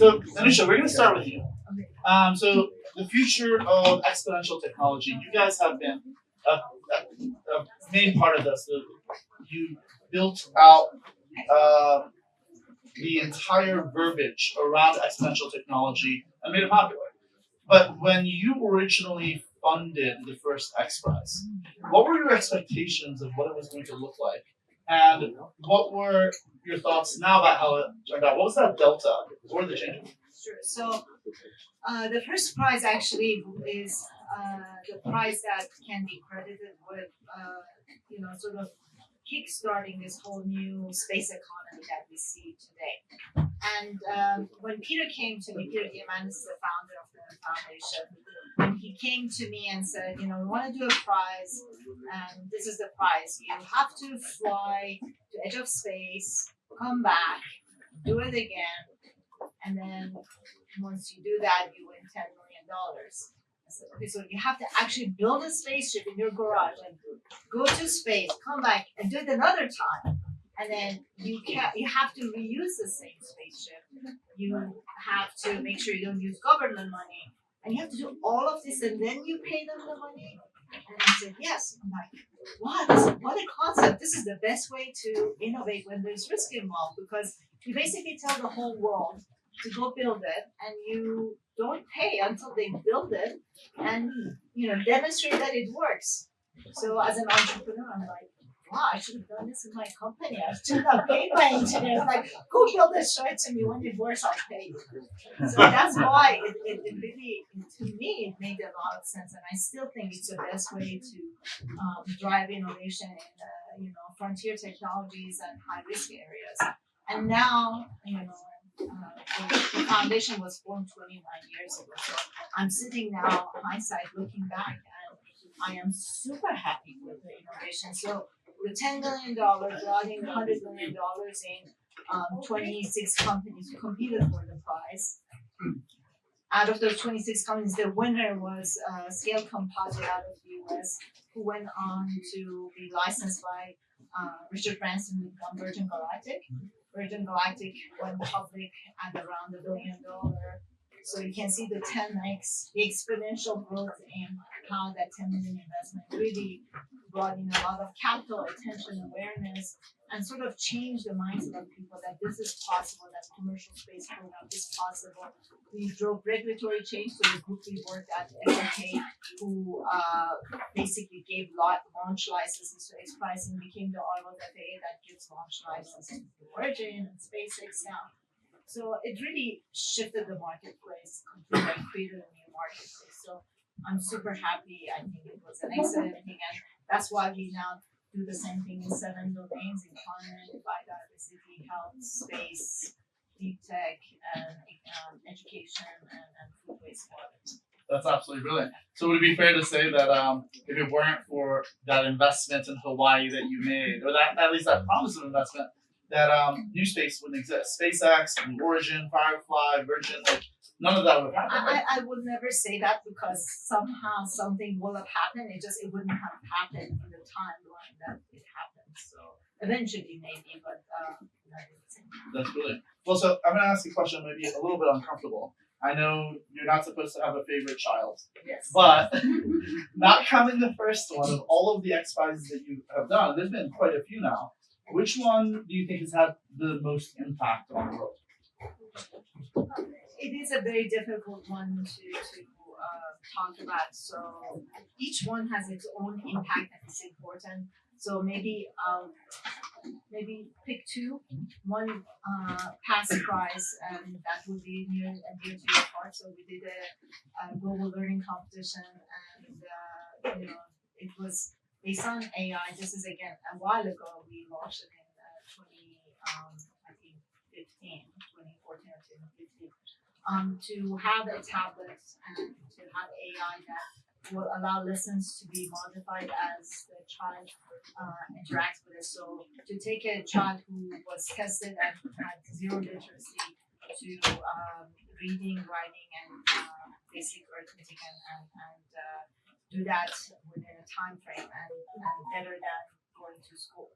So, Anousheh, we're going to start with you. So, the future of exponential technology, you guys have been a main part of this. You built out the entire verbiage around exponential technology and made it popular. But when you originally funded the first XPrize, what were your expectations of what it was going to look like? And what were your thoughts now about how it turned out? What was that delta? What were the changes? Sure. So the first prize actually is the prize that can be credited with, sort of kickstarting this whole new space economy that we see today. And when Peter came to me, Peter Diamandis is the founder of the foundation, and he came to me and said, we want to do a prize, and this is the prize. You have to fly to the edge of space, come back, do it again, and then once you do that, you win $10 million. I said, okay, so you have to actually build a spaceship in your garage and go to space, come back, and do it another time. And then you have to reuse the same spaceship. You have to make sure you don't use government money. And you have to do all of this, and then you pay them the money. And I said, yes. I'm like, what a concept. This is the best way to innovate when there's risk involved, because you basically tell the whole world to go build it, and you don't pay until they build it and demonstrate that it works. So as an entrepreneur, I'm like, wow, I should have done this in my company. I should have paid my engineers. Like, go build this, show it to me. When it works, I'll pay you. So that's why it really, to me, it made a lot of sense. And I still think it's the best way to drive innovation in frontier technologies and high-risk areas. And now, the foundation was formed 29 years ago. So I'm sitting now, hindsight, looking back, and I am super happy with the innovation. So the $10 million brought in $100 million in 26 companies who competed for the prize. Out of those 26 companies, the winner was Scale Composite out of the US, who went on to be licensed by Richard Branson on Virgin Galactic. Virgin Galactic went public at around $1 billion. So you can see the 10x, the exponential growth in how that 10 million investment really brought in a lot of capital, attention, awareness, and sort of changed the mindset of people that this is possible, that commercial space program is possible. We drove regulatory change, so the group we worked at, SRK, who basically gave launch licenses to XPrize and became the Arnold FAA that gives launch licenses to Origin and SpaceX now. So it really shifted the marketplace completely and created a new marketplace. So I'm super happy. I think it was an excellent thing, and that's why we now do the same thing in 7 domains: in climate, biodiversity, health, space, deep tech, and education, and food wastewater. That's absolutely brilliant. So would it be fair to say that if it weren't for that investment in Hawaii that you made, or that at least that promise of investment, that new space wouldn't exist? SpaceX, Origin, Firefly, Virgin, none of that would happen. Right? I would never say that, because somehow something will have happened. It wouldn't have happened in the timeline that it happened. So eventually, maybe, but that's brilliant. Well, so I'm going to ask you a question, maybe a little bit uncomfortable. I know you're not supposed to have a favorite child, yes, but not counting the first one, of all of the XPrizes that you have done, there's been quite a few now. Which one do you think has had the most impact on the world? It is a very difficult one to talk about. So each one has its own impact and it's important. So maybe pick two. One past prize, and that would be near and dear to your heart. So we did a global learning competition, and it was based on AI. This is again a while ago. We launched it in 2014 or 2015. To have a tablet and to have AI that will allow lessons to be modified as the child interacts with it. So to take a child who was tested and had zero literacy to reading, writing, and basic arithmetic, and do that within a time frame and better than going to school.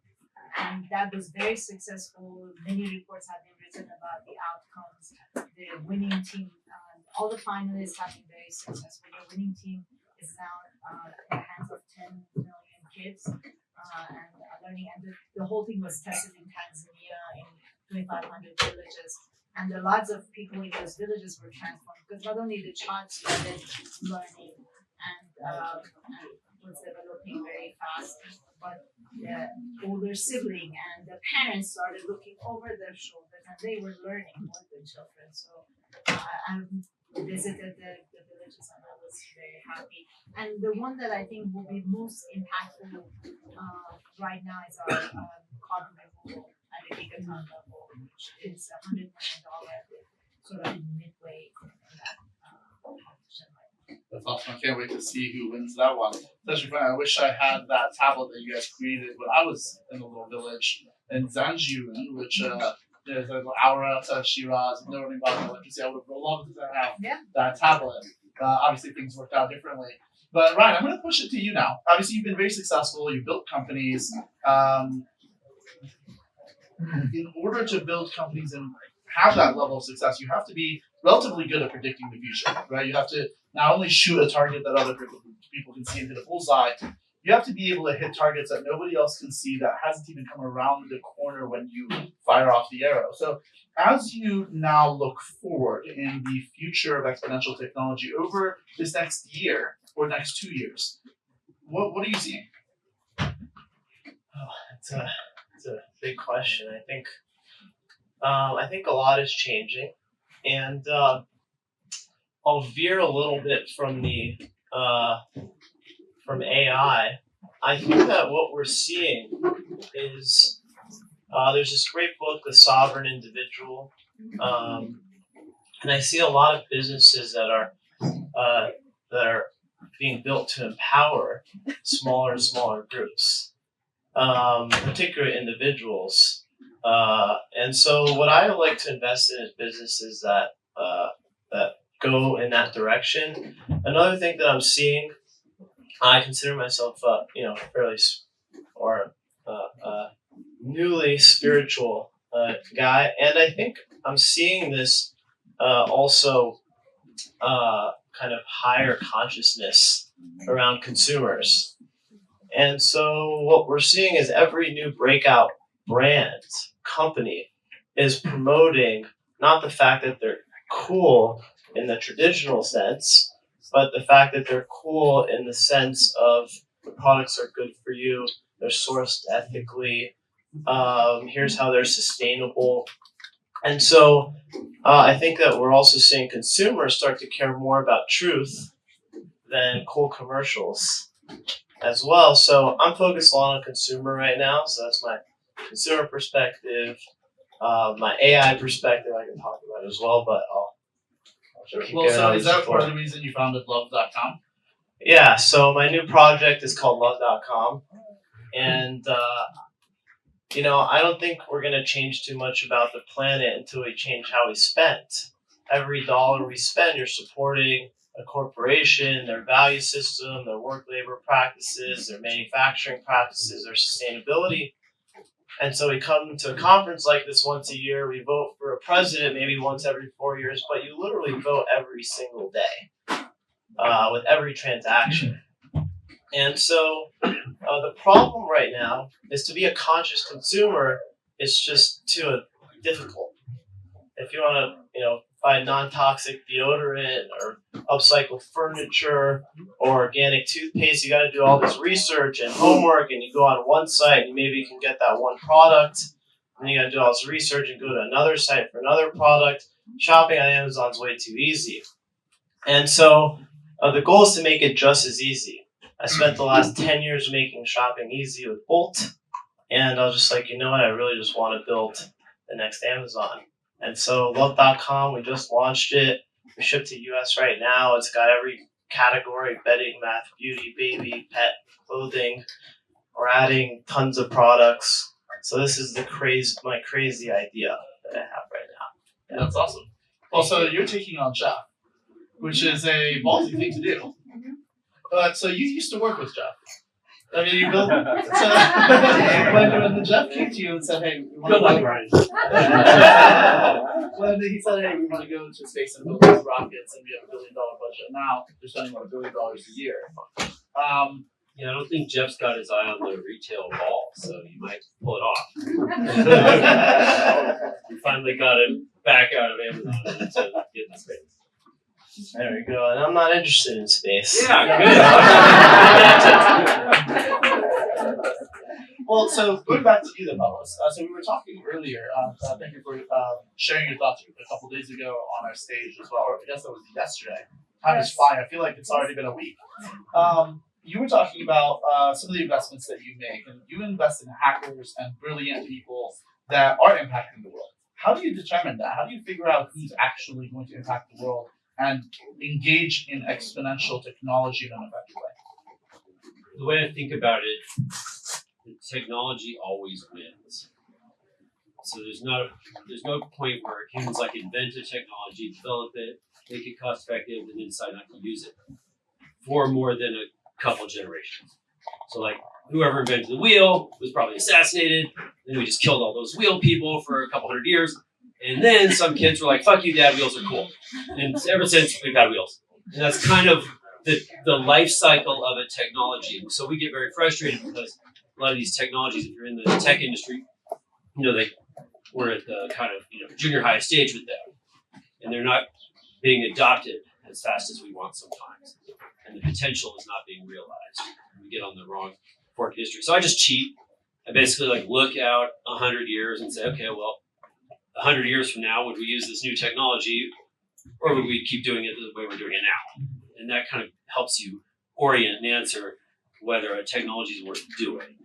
And that was very successful. Many reports have been written about the outcomes. The winning team, all the finalists have been very successful. The winning team is now in the hands of 10 million kids and learning. And the whole thing was tested in Tanzania in 2,500 villages. And the lives of people in those villages were transformed because not only the child started learning and was developing very fast, but the older sibling and the parents started looking over their shoulders and they were learning with the children. So I visited the villages and I was very happy. And the one that I think will be most impactful right now is our carbon removal at a gigaton level, which is $100 million sort of midway in that competition right now. That's awesome. I can't wait to see who wins that one. It's actually funny. I wish I had that tablet that you guys created when I was in a little village in Zanjiun, which there's an Ahura Shiraz, learning about electricity. I would have loved to have that tablet. Obviously, things worked out differently. But Ryan, I'm going to push it to you now. Obviously, you've been very successful. You've built companies. In order to build companies and have that level of success, you have to be relatively good at predicting the future, right? You have to not only shoot a target that other people can see and hit a bullseye, you have to be able to hit targets that nobody else can see that hasn't even come around the corner when you fire off the arrow. So as you now look forward in the future of exponential technology over this next year or next 2 years, what are you seeing? Oh, it's a big question. I think a lot is changing, and I'll veer a little bit from the from AI. I think that what we're seeing is there's this great book, The Sovereign Individual, and I see a lot of businesses that are being built to empower smaller and smaller groups, particularly individuals. And so what I like to invest in is businesses that go in that direction. Another thing that I'm seeing, I consider myself, fairly or newly spiritual guy, and I think I'm seeing this also kind of higher consciousness around consumers. And so what we're seeing is every new breakout brand company is promoting not the fact that they're cool in the traditional sense, but the fact that they're cool in the sense of the products are good for you, they're sourced ethically, here's how they're sustainable. And so I think that we're also seeing consumers start to care more about truth than cool commercials as well. So I'm focused a lot on consumer right now. So that's my consumer perspective, my AI perspective I can talk about as well, but I'll keep Well, so going is that part of the reason you founded Love.com? Yeah, so my new project is called Love.com. And, I don't think we're going to change too much about the planet until we change how we spend. Every dollar we spend, you're supporting a corporation, their value system, their work labor practices, their manufacturing practices, their sustainability. And so we come to a conference like this once a year. We vote for a president maybe once every 4 years, but you literally vote every single day with every transaction. And so the problem right now is to be a conscious consumer is just too difficult. If you want to, buy non-toxic deodorant or upcycled furniture or organic toothpaste, you got to do all this research and homework, and you go on one site and maybe you can get that one product, and you got to do all this research and go to another site for another product. Shopping on Amazon is way too easy. And so the goal is to make it just as easy. I spent the last 10 years making shopping easy with Bolt, and I was just like, I really just want to build the next Amazon. And so Love.com, we just launched it. We ship to US right now. It's got every category: bedding, math, beauty, baby, pet, clothing. We're adding tons of products. So this is my crazy idea that I have right now. Yeah. That's awesome. Well, so you're taking on Jeff, which is a ballsy thing to do. So you used to work with Jeff. I mean, you built. So when Jeff came to you and said, "Hey, we want Good luck, to," Bryan. when he said, "Hey, we want to go into space and build these rockets, and we have $1 billion budget," now they're spending about $1 billion a year. Yeah, I don't think Jeff's got his eye on the retail ball, so you might pull it off. We finally got it back out of Amazon to get in space. There we go. And I'm not interested in space. Yeah, Well, so going back to you then, Pablos. So we were talking earlier. Thank you for sharing your thoughts a couple days ago on our stage as well. Or I guess that was yesterday. Time is flying. I feel like it's already been a week. You were talking about some of the investments that you make, and you invest in hackers and brilliant people that are impacting the world. How do you determine that? How do you figure out who's actually going to impact the world and engage in exponential technology in an effective way? The way I think about it, technology always wins. So there's no point where humans like invent a technology, develop it, make it cost effective, and then decide not to use it for more than a couple generations. So like whoever invented the wheel was probably assassinated, then we just killed all those wheel people for a couple hundred years, and then some kids were like, "Fuck you, Dad, wheels are cool." And ever since we've had wheels. And that's kind of the life cycle of a technology. So we get very frustrated because a lot of these technologies, if you're in the tech industry, we're at the kind of junior high stage with them, and they're not being adopted as fast as we want sometimes, and the potential is not being realized. We get on the wrong fork of history. So I just cheat. I basically look out 100 years and say, okay, well, 100 years from now, would we use this new technology, or would we keep doing it the way we're doing it now? And that kind of helps you orient and answer whether a technology is worth doing.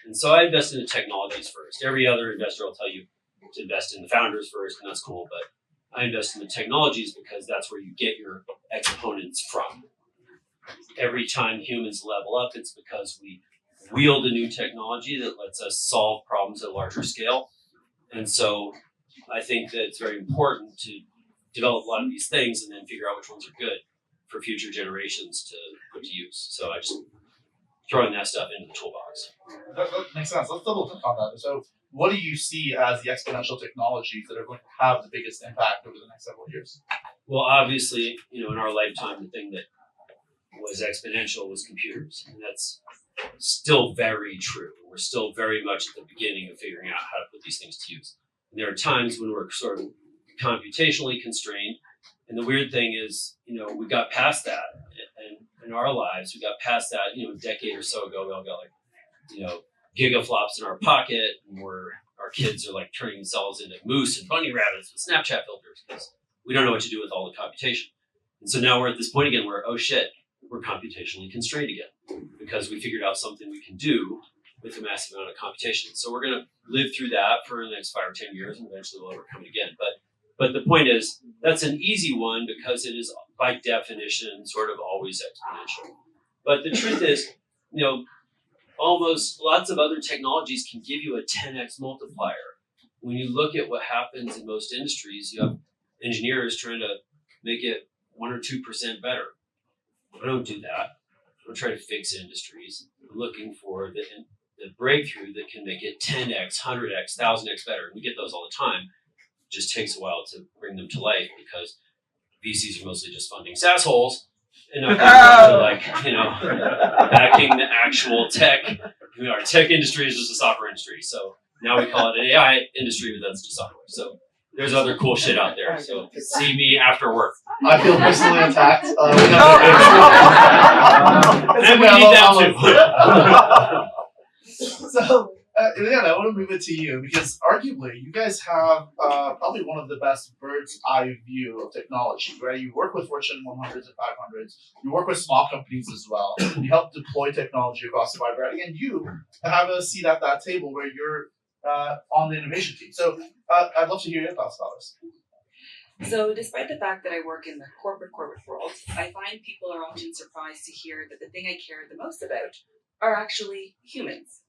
And so I invest in the technologies first. Every other investor will tell you to invest in the founders first, and that's cool, but I invest in the technologies because that's where you get your exponents from. Every time humans level up, it's because we wield a new technology that lets us solve problems at a larger scale. And so I think that it's very important to develop a lot of these things and then figure out which ones are good for future generations to put to use. So I just throwing that stuff into the toolbox. That makes sense. Let's double click on that. So what do you see as the exponential technologies that are going to have the biggest impact over the next several years? Well, obviously, in our lifetime, the thing that was exponential was computers. And that's still very true. We're still very much at the beginning of figuring out how to put these things to use. And there are times when we're sort of computationally constrained. And the weird thing is, we got past that. And in our lives, we got past that, a decade or so ago. We all got gigaflops in our pocket, and our kids are turning themselves into moose and bunny rabbits with Snapchat filters because we don't know what to do with all the computation. And so now we're at this point again where, oh shit, we're computationally constrained again because we figured out something we can do with a massive amount of computation. So we're going to live through that for the next 5 or 10 years, and eventually we'll overcome it again. But the point is, that's an easy one because it is by definition sort of always exponential. But the truth is, almost lots of other technologies can give you a 10x multiplier. When you look at what happens in most industries, you have engineers trying to make it 1 or 2% better. I don't do that. I don't try to fix industries. I'm looking for the breakthrough that can make it 10x, 100x, 1000x better. And we get those all the time. It just takes a while to bring them to life because VCs are mostly just funding SaaS holes and not backing the actual tech. Our tech industry is just a software industry. So now we call it an AI industry, but that's just software. So there's other cool shit out there. So see me after work. I feel personally attacked. And we need that too. So, Iliana, I want to move it to you because arguably you guys have probably one of the best bird's eye view of technology, right? You work with Fortune 100s and 500s. You work with small companies as well. You help deploy technology across the wide variety, and you have a seat at that table where you're on the innovation team. So I'd love to hear your thoughts about this. So despite the fact that I work in the corporate world, I find people are often surprised to hear that the thing I care the most about are actually humans.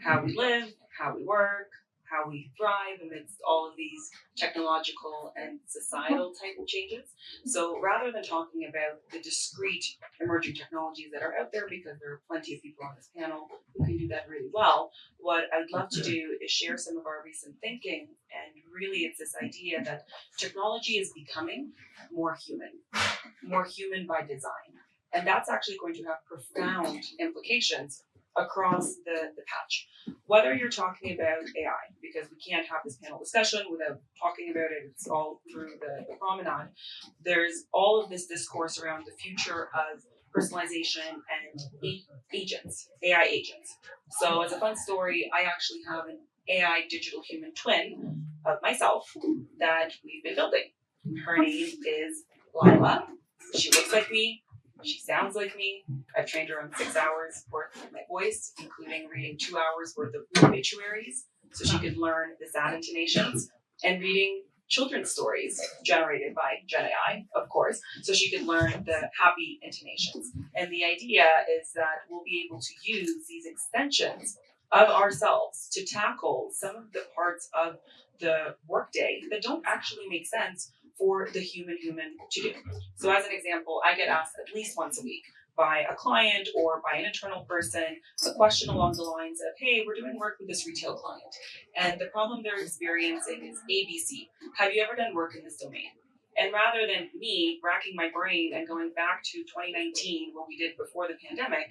How we live, how we work, how we thrive amidst all of these technological and societal type of changes. So rather than talking about the discrete emerging technologies that are out there, because there are plenty of people on this panel who can do that really well, what I'd love to do is share some of our recent thinking. And really it's this idea that technology is becoming more human by design. And that's actually going to have profound implications across the patch. Whether you're talking about AI, because we can't have this panel discussion without talking about it, it's all through the promenade. There's all of this discourse around the future of personalization and agents, AI agents. So as a fun story, I actually have an AI digital human twin of myself that we've been building. Her name is Lila. She looks like me. She sounds like me. I've trained her on 6 hours worth of my voice, including reading 2 hours worth of obituaries, so she could learn the sad intonations, and reading children's stories generated by Gen AI, of course, so she could learn the happy intonations. And the idea is that we'll be able to use these extensions of ourselves to tackle some of the parts of the workday that don't actually make sense for the human to do. So as an example, I get asked at least once a week by a client or by an internal person a question along the lines of, hey, we're doing work with this retail client, and the problem they're experiencing is ABC. Have you ever done work in this domain? And rather than me racking my brain and going back to 2019, what we did before the pandemic,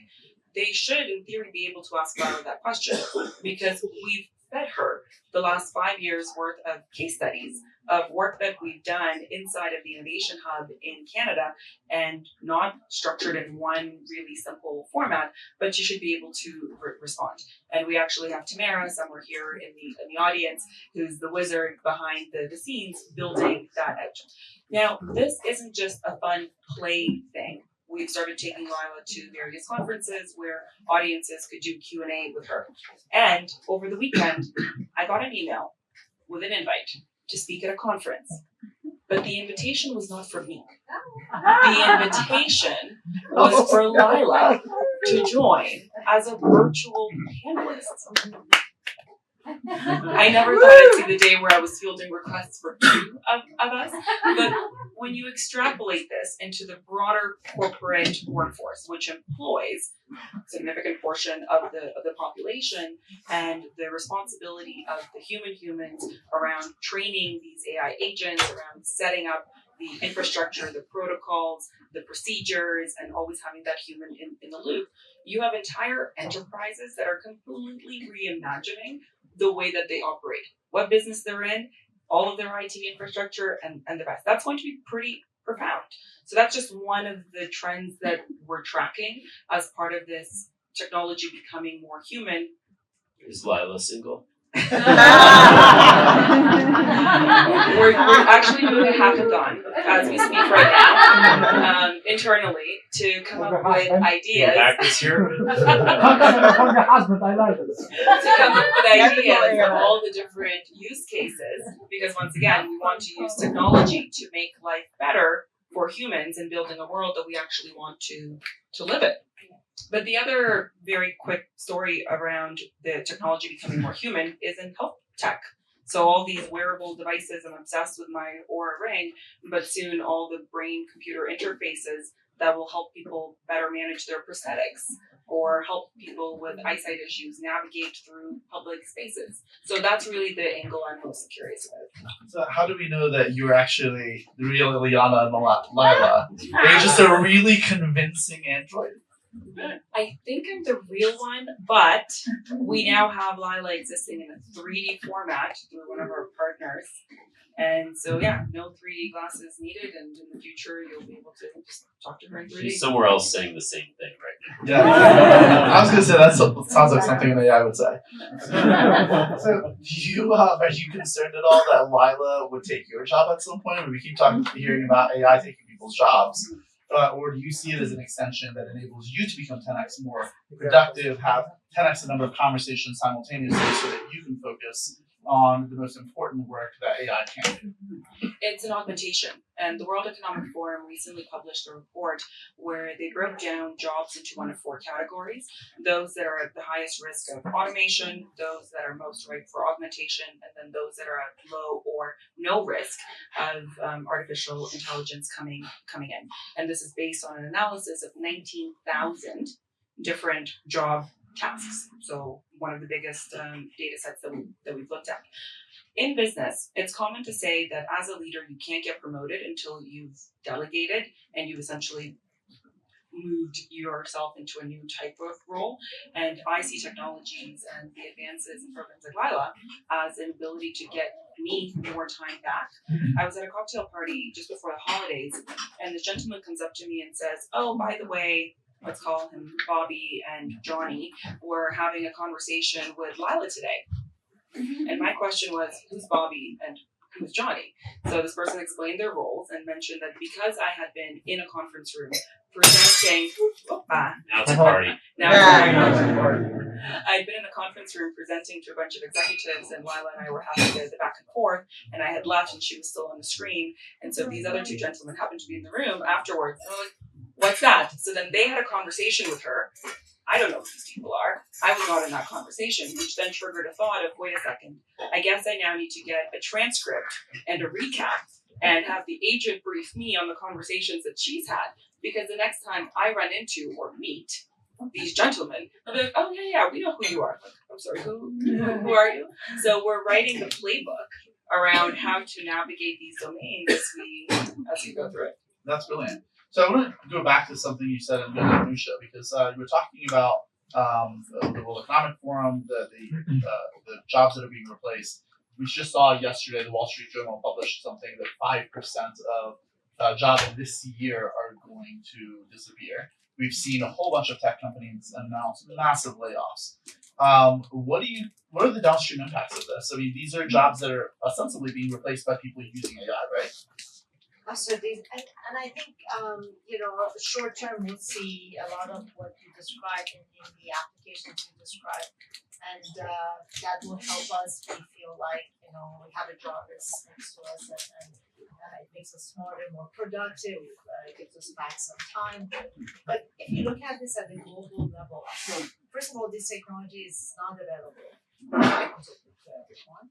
they should, in theory, be able to ask Laura that question, because we've fed her the last 5 years worth of case studies of work that we've done inside of the Innovation Hub in Canada, and not structured in one really simple format, but you should be able to respond. And we actually have Tamara somewhere here in the audience, who's the wizard behind the scenes building that out. Now, this isn't just a fun play thing. We've started taking Lila to various conferences where audiences could do Q&A with her. And over the weekend, I got an email with an invite to speak at a conference. But the invitation was not for me. The invitation was for Lila to join as a virtual panelist. I never thought I'd see the day where I was fielding requests for two of us. But when you extrapolate this into the broader corporate workforce, which employs a significant portion of the population, and the responsibility of the humans around training these AI agents, around setting up the infrastructure, the protocols, the procedures, and always having that human in the loop, you have entire enterprises that are completely reimagining the way that they operate, what business they're in, all of their IT infrastructure, and the rest. That's going to be pretty profound. So that's just one of the trends that we're tracking as part of this technology becoming more human. Is Lila single? We're actually doing a hackathon as we speak right now, internally, to come up with ideas. Hackers here. To come up with ideas of all the different use cases, because once again, we want to use technology to make life better for humans and building a world that we actually want to live in. But the other very quick story around the technology becoming more human is in health tech. So all these wearable devices, I'm obsessed with my Aura Ring, but soon all the brain-computer interfaces that will help people better manage their prosthetics, or help people with eyesight issues navigate through public spaces. So that's really the angle I'm most curious about. So how do we know that you're actually the real Iliana and Lila? Are you just a really convincing android? I think I'm the real one, but we now have Lila existing in a 3D format through one of our partners. And so, yeah, no 3D glasses needed, and in the future, you'll be able to just talk to her in 3D. She's somewhere else saying the same thing right now. Yeah. I was going to say, that sounds like something an AI would say. So are you concerned at all that Lila would take your job at some point? We keep hearing about AI taking people's jobs. Or do you see it as an extension that enables you to become 10x more productive, have 10x the number of conversations simultaneously, so that you can focus on the most important work that AI can do? It's an augmentation. And the World Economic Forum recently published a report where they broke down jobs into one of four categories: those that are at the highest risk of automation, those that are most ripe for augmentation, and then those that are at low or no risk of artificial intelligence coming in. And this is based on an analysis of 19,000 different job tasks. So one of the biggest data sets that we've looked at. In business, it's common to say that as a leader, you can't get promoted until you've delegated and you've essentially moved yourself into a new type of role. And I see technologies and the advances in programs like Lila as an ability to get me more time back. I was at a cocktail party just before the holidays, and this gentleman comes up to me and says, "Oh, by the way, let's call him Bobby and Johnny, we're having a conversation with Lila today." And my question was, who's Bobby and who's Johnny? So this person explained their roles and mentioned that because I had been in a conference room presenting, Now it's a party. I'd been in a conference room presenting to a bunch of executives, and Lila and I were having the back and forth, and I had left and she was still on the screen. And so these other two gentlemen happened to be in the room afterwards. And they're like, "What's that?" So then they had a conversation with her. I don't know who these people are. I was not in that conversation, which then triggered a thought of, wait a second, I guess I now need to get a transcript and a recap and have the agent brief me on the conversations that she's had. Because the next time I run into or meet these gentlemen, I'll be like, "Oh yeah, we know who you are." Like, I'm sorry, who are you? So we're writing the playbook around how to navigate these domains as we go through it. That's brilliant. So I want to go back to something you said in Anousheh, because you were talking about the World Economic Forum, the jobs that are being replaced. We just saw yesterday the Wall Street Journal published something that 5% of jobs this year are going to disappear. We've seen a whole bunch of tech companies announce massive layoffs. What are the downstream impacts of this? I mean, these are jobs that are ostensibly being replaced by people using AI, right? Absolutely, and I think short term we'll see a lot of what you described in the applications you described, and that will help us. We feel like we have a job that's next to us, and it makes us smarter, more productive. It gives us back some time. But if you look at this at the global level, first of all, this technology is not available to everyone.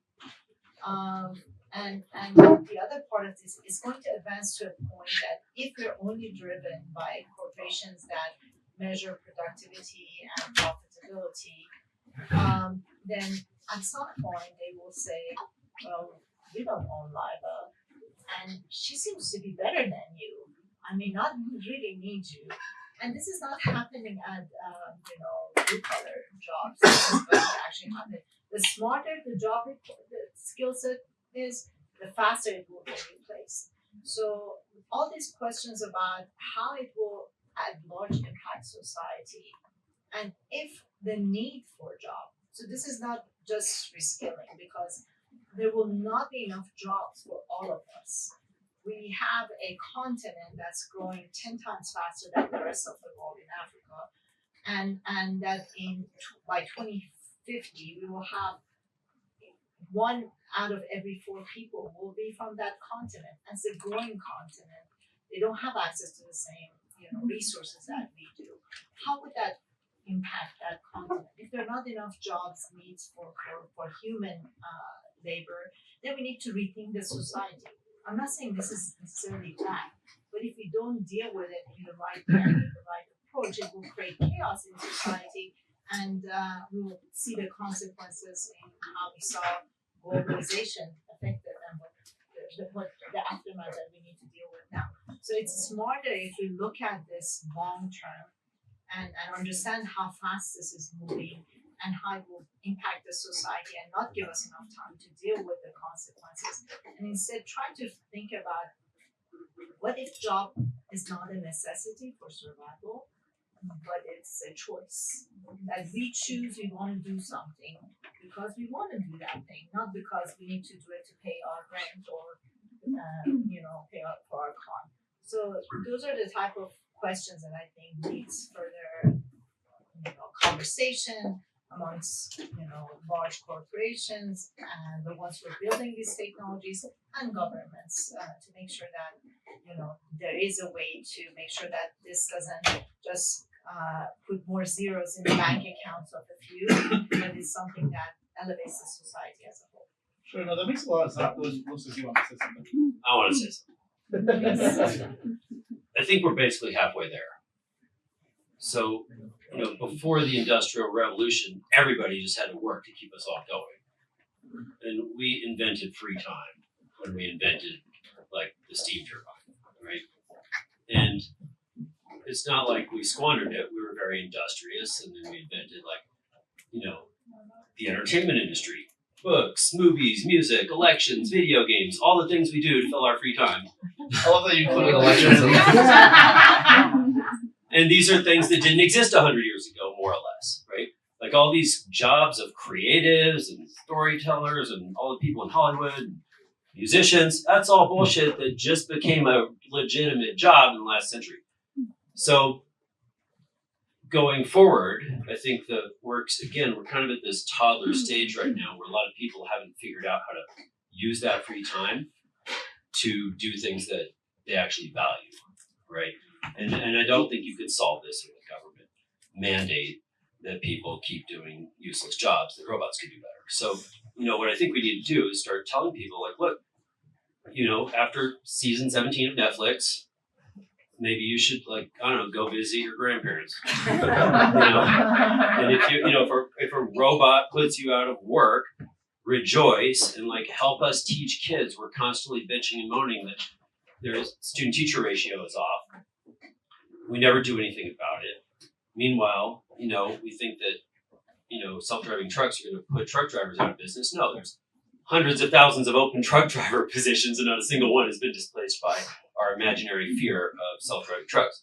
And the other part of this is going to advance to a point that if we're only driven by corporations that measure productivity and profitability, then at some point they will say, "Well, you don't own Lila, and she seems to be better than you. I may not really need you." And this is not happening at blue collar jobs. This is going to actually happen. The smarter the job, the skill set is, the faster it will get replaced. So all these questions about how it will at large impact society, and if the need for a job. So this is not just reskilling, because there will not be enough jobs for all of us. We have a continent that's growing 10 times faster than the rest of the world in Africa, and that by 2050 we will have 1 out of every 4 people will be from that continent. And it's a growing continent. They don't have access to the same resources that we do. How would that impact that continent? If there are not enough jobs needs for human labor, then we need to rethink the society. I'm not saying this is necessarily bad, but if we don't deal with it in the right manner, the right approach, it will create chaos in society, and we will see the consequences in how we saw globalization affected and what the aftermath that we need to deal with now. So it's smarter if we look at this long term and understand how fast this is moving and how it will impact the society, and not give us enough time to deal with the consequences, and instead try to think about, what if job is not a necessity for survival, but it's a choice that we choose. We want to do something because we want to do that thing, not because we need to do it to pay our rent or pay for our car. So those are the type of questions that I think needs further conversation, amongst large corporations and the ones who are building these technologies and governments to make sure that there is a way to make sure that this doesn't just put more zeros in the bank accounts of a few, but it's something that elevates the society as a whole. Sure, no, that makes a lot of sense. Looks like you want to say something. I want to say something. I think we're basically halfway there. So, before the Industrial Revolution, everybody just had to work to keep us all going. And we invented free time when we invented, like, the steam turbine, right? And it's not like we squandered it. We were very industrious, and then we invented, the entertainment industry. Books, movies, music, elections, video games, all the things we do to fill our free time. I love that you included elections. And these are things that didn't exist 100 years ago, more or less, right? Like all these jobs of creatives and storytellers and all the people in Hollywood, and musicians, that's all bullshit that just became a legitimate job in the last century. So going forward, I think we're kind of at this toddler stage right now where a lot of people haven't figured out how to use that free time to do things that they actually value, right? And I don't think you could solve this with a government mandate that people keep doing useless jobs that robots could do better. So, what I think we need to do is start telling people, like, look, after season 17 of Netflix, maybe you should, go visit your grandparents. And if if a robot puts you out of work, rejoice and help us teach kids. We're constantly bitching and moaning that their student-teacher ratio is off. We never do anything about it. Meanwhile, we think that, self-driving trucks are going to put truck drivers out of business. No, there's hundreds of thousands of open truck driver positions, and not a single one has been displaced by our imaginary fear of self-driving trucks.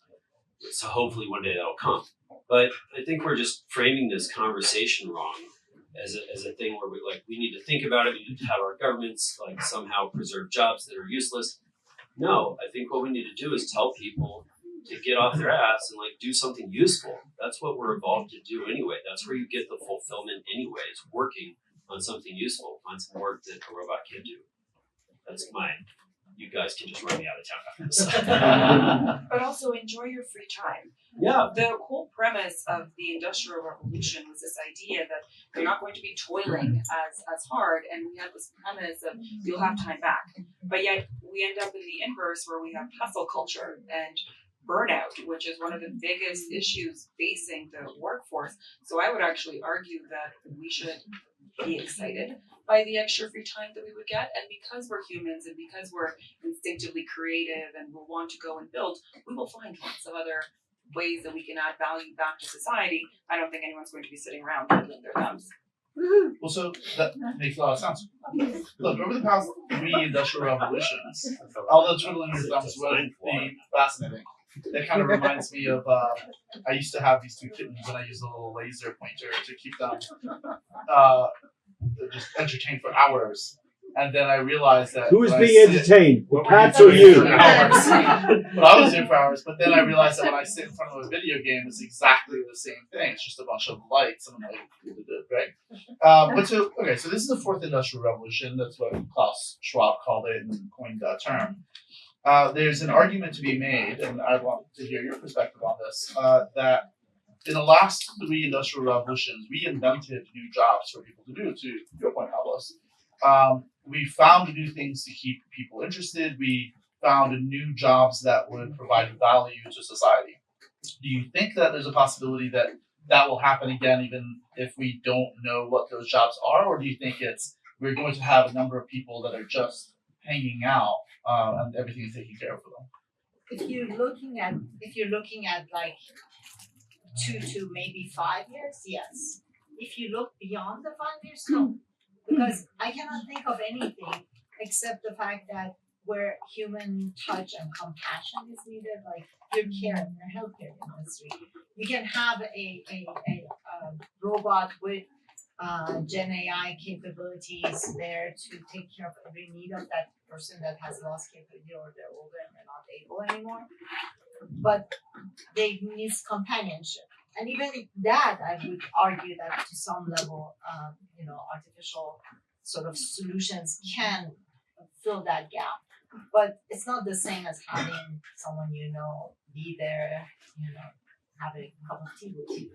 So hopefully one day that'll come. But I think we're just framing this conversation wrong as a thing where we need to think about it. We need to have our governments somehow preserve jobs that are useless. No, I think what we need to do is tell people to get off their ass and do something useful. That's what we're evolved to do anyway. That's where you get the fulfillment anyway, is working on something useful, on some work that a robot can't do. That's mine. You guys can just run me out of town after this. But also enjoy your free time. Yeah. The whole premise of the Industrial Revolution was this idea that you're not going to be toiling as hard, and we have this premise of you'll have time back. But yet we end up in the inverse where we have hustle culture and burnout, which is one of the biggest issues facing the workforce. So I would actually argue that we should be excited by the extra free time that we would get. And because we're humans and because we're instinctively creative and we'll want to go and build, we will find lots of other ways that we can add value back to society. I don't think anyone's going to be sitting around twiddling their thumbs. Well, so that makes a lot of sense. Look, over the past 3 industrial revolutions, although twiddling your thumbs would be fascinating, it kind of reminds me of, I used to have these 2 kittens and I used a little laser pointer to keep them just entertained for hours. And then I realized that... Who is being entertained? The cats or you? Well, I was doing for hours, but then I realized that when I sit in front of a video game, it's exactly the same thing. It's just a bunch of lights and right? So this is the 4th Industrial Revolution. That's what Klaus Schwab called it and coined that term. There's an argument to be made, and I want to hear your perspective on this, that in the last 3 industrial revolutions, we invented new jobs for people to do, to your point, Pablos. We found new things to keep people interested. We found new jobs that would provide value to society. Do you think that there's a possibility that that will happen again, even if we don't know what those jobs are? Or do you think we're going to have a number of people that are just hanging out and everything is taken care of for them? If you're looking at 2 to maybe 5 years, yes. If you look beyond the 5 years, no. Because I cannot think of anything except the fact that where human touch and compassion is needed, like your care in your healthcare industry. You can have a robot with Gen AI capabilities there to take care of every need of that person that has lost capability or they're older and they're not able anymore. But they need companionship. And even that, I would argue that to some level, artificial sort of solutions can fill that gap. But it's not the same as having someone be there, have a cup of tea with you.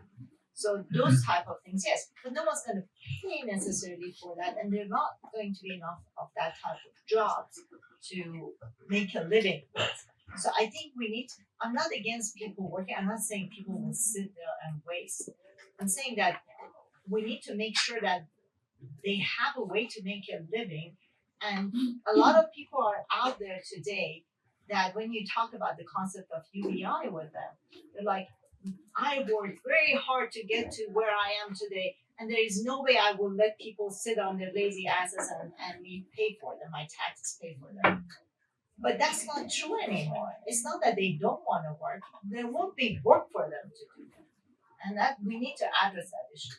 So those type of things, yes, but no one's going to pay necessarily for that, and there's not going to be enough of that type of jobs to make a living with. So I think we need to, I'm not against people working. I'm not saying people will sit there and waste. I'm saying that we need to make sure that they have a way to make a living. And a lot of people are out there today that when you talk about the concept of UBI with them, they're like, I worked very hard to get to where I am today, and there is no way I will let people sit on their lazy asses and me pay for them, my taxes pay for them. But that's not true anymore. It's not that they don't want to work. There won't be work for them to do. And that we need to address that issue.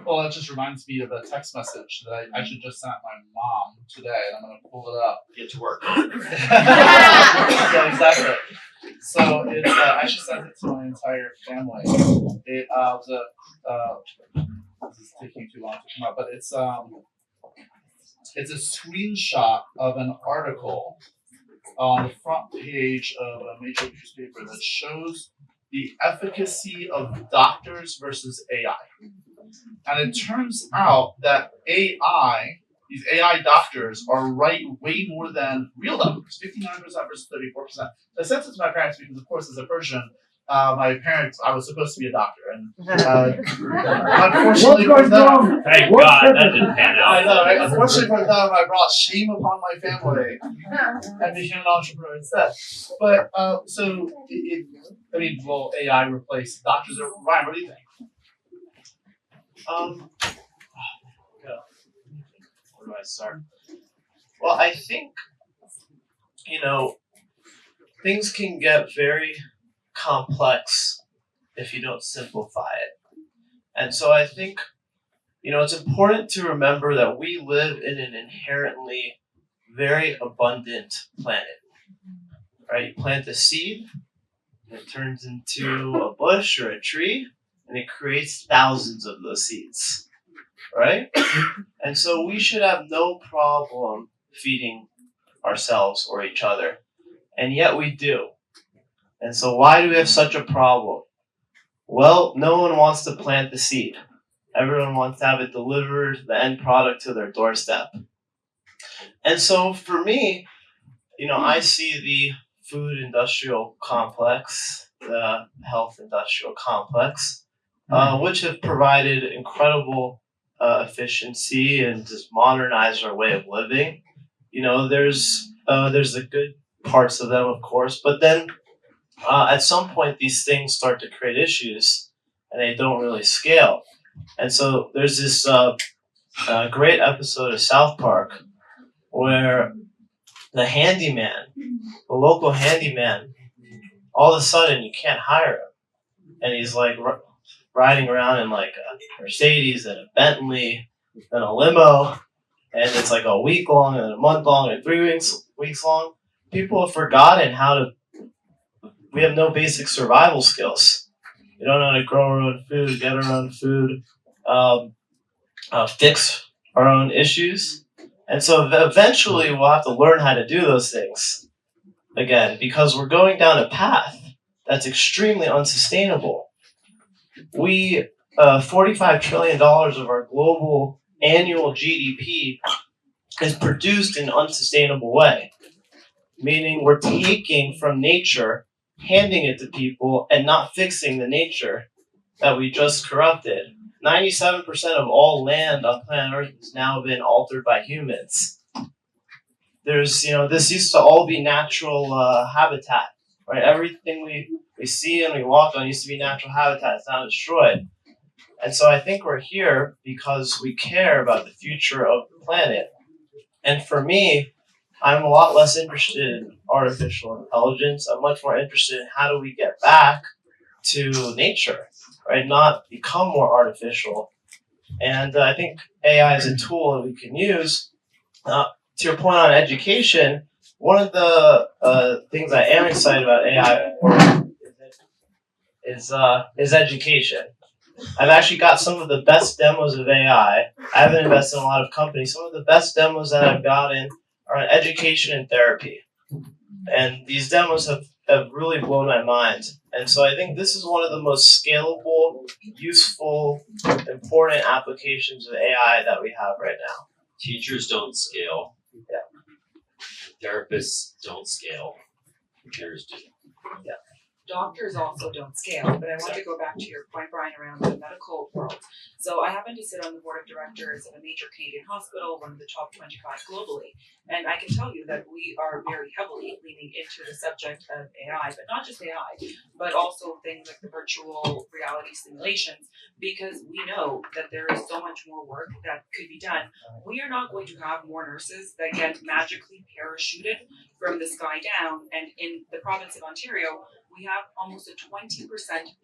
Well, that just reminds me of a text message that I actually just sent my mom today, and I'm going to pull it up. Get to work. Yeah, exactly. So it's I actually sent it to my entire family. It this is taking too long to come up, but it's a screenshot of an article on the front page of a major newspaper that shows the efficacy of doctors versus AI. And it turns out that these AI doctors are right way more than real doctors, 59% versus 34%. I sent it to my parents because, of course, as a Persian, I was supposed to be a doctor. And unfortunately for them, Thank God that didn't pan out. I know, right? Unfortunately for them, I brought shame upon my family and became an entrepreneur instead. But, will AI replace doctors? Ryan, what do you think? Where do I start? Well, I think, things can get very complex if you don't simplify it. And so I think, it's important to remember that we live in an inherently very abundant planet, right? You plant a seed, and it turns into a bush or a tree, and it creates thousands of those seeds, right? And so we should have no problem feeding ourselves or each other. And yet we do. And so why do we have such a problem? Well, no one wants to plant the seed. Everyone wants to have it delivered, the end product, to their doorstep. And so for me, I see the food industrial complex, the health industrial complex, which have provided incredible efficiency and just modernized our way of living. There's the good parts of them, of course, but then at some point these things start to create issues and they don't really scale. And so there's this great episode of South Park where the local handyman, all of a sudden you can't hire him. And he's like riding around in like a Mercedes and a Bentley and a limo, and it's like a week long and a month long and 3 weeks long. People have forgotten we have no basic survival skills. We don't know how to grow our own food, get our own food, fix our own issues. And so eventually we'll have to learn how to do those things again, because we're going down a path that's extremely unsustainable. $45 trillion of our global annual GDP is produced in an unsustainable way, meaning we're taking from nature, handing it to people, and not fixing the nature that we just corrupted. 97% of all land on planet Earth has now been altered by humans. This used to all be natural habitat, right? Everything we see and we walk on used to be natural habitat. It's now destroyed. And so I think we're here because we care about the future of the planet. And for me, I'm a lot less interested in artificial intelligence. I'm much more interested in how do we get back to nature, right? Not become more artificial. And I think AI is a tool that we can use. To your point on education, one of the things I am excited about AI is education. I've actually got some of the best demos of AI. I haven't invested in a lot of companies. Some of the best demos that I've gotten are on education and therapy. And these demos have really blown my mind. And so I think this is one of the most scalable, useful, important applications of AI that we have right now. Teachers don't scale. Yeah. Therapists don't scale. Computers do. Yeah. Doctors also don't scale, but I want to go back to your point, Bryan, around the medical world. So I happen to sit on the board of directors of a major Canadian hospital, one of the top 25 globally. And I can tell you that we are very heavily leaning into the subject of AI, but not just AI, but also things like the virtual reality simulations, because we know that there is so much more work that could be done. We are not going to have more nurses that get magically parachuted from the sky down. And in the province of Ontario, we have almost a 20%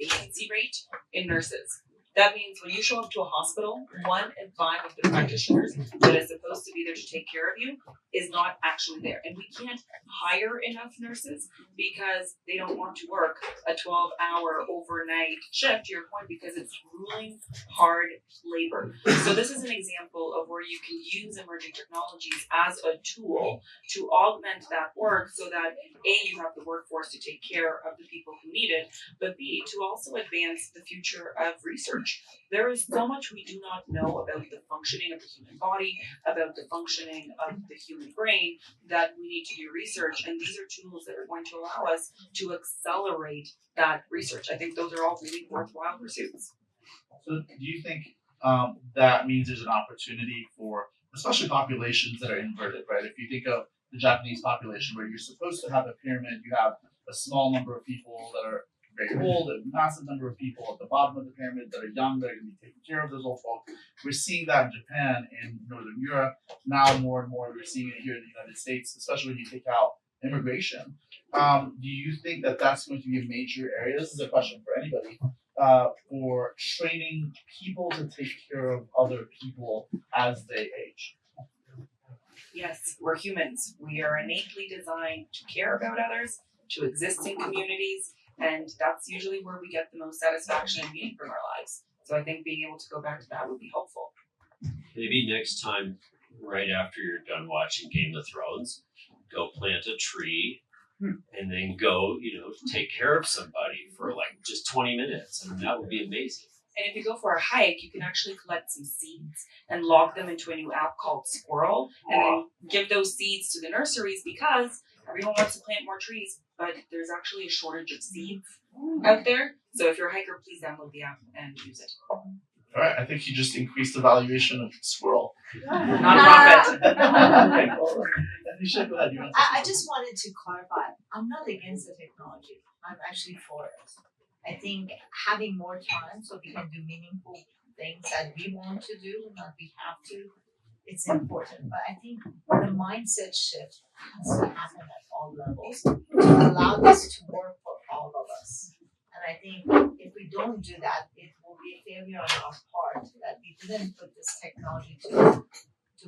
vacancy rate in nurses. That means when you show up to a hospital, 1 in 5 of the practitioners that is supposed to be there to take care of you is not actually there. And we can't hire enough nurses because they don't want to work a 12-hour overnight shift, to your point, because it's grueling, hard labor. So this is an example of where you can use emerging technologies as a tool to augment that work so that A, you have the workforce to take care of the people who need it, but B, to also advance the future of research. There is so much we do not know about the functioning of the human body, about the functioning of the human brain, that we need to do research. And these are tools that are going to allow us to accelerate that research. I think those are all really worthwhile pursuits. So do you think that means there's an opportunity for, especially populations that are inverted, right? If you think of the Japanese population where you're supposed to have a pyramid, you have a small number of people that are very old, a massive number of people at the bottom of the pyramid that are young, that are going to be taking care of those old folk. We're seeing that in Japan, in Northern Europe. Now more and more we're seeing it here in the United States, especially when you take out immigration. Do you think that that's going to be a major area? This is a question for anybody. For training people to take care of other people as they age. Yes, we're humans. We are innately designed to care about others, to exist in communities, and that's usually where we get the most satisfaction and meaning from our lives. So I think being able to go back to that would be helpful. Maybe next time, right after you're done watching Game of Thrones, go plant a tree and then go, take care of somebody for like just 20 minutes. And that would be amazing. And if you go for a hike, you can actually collect some seeds and log them into a new app called Squirrel, and then give those seeds to the nurseries, because everyone wants to plant more trees, but there's actually a shortage of seeds out there. So if you're a hiker, please download the app and use it. All right, I think you just increased the valuation of Squirrel. Nonprofit. Okay, well, Anousheh, go ahead. You want to I just wanted to clarify. I'm not against the technology. I'm actually for it. I think having more time so we can do meaningful things that we want to do, not we have to, it's important. But I think the mindset shift has to happen at all levels to allow this to work for all of us. And I think if we don't do that, it will be a failure on our part that we didn't put this technology to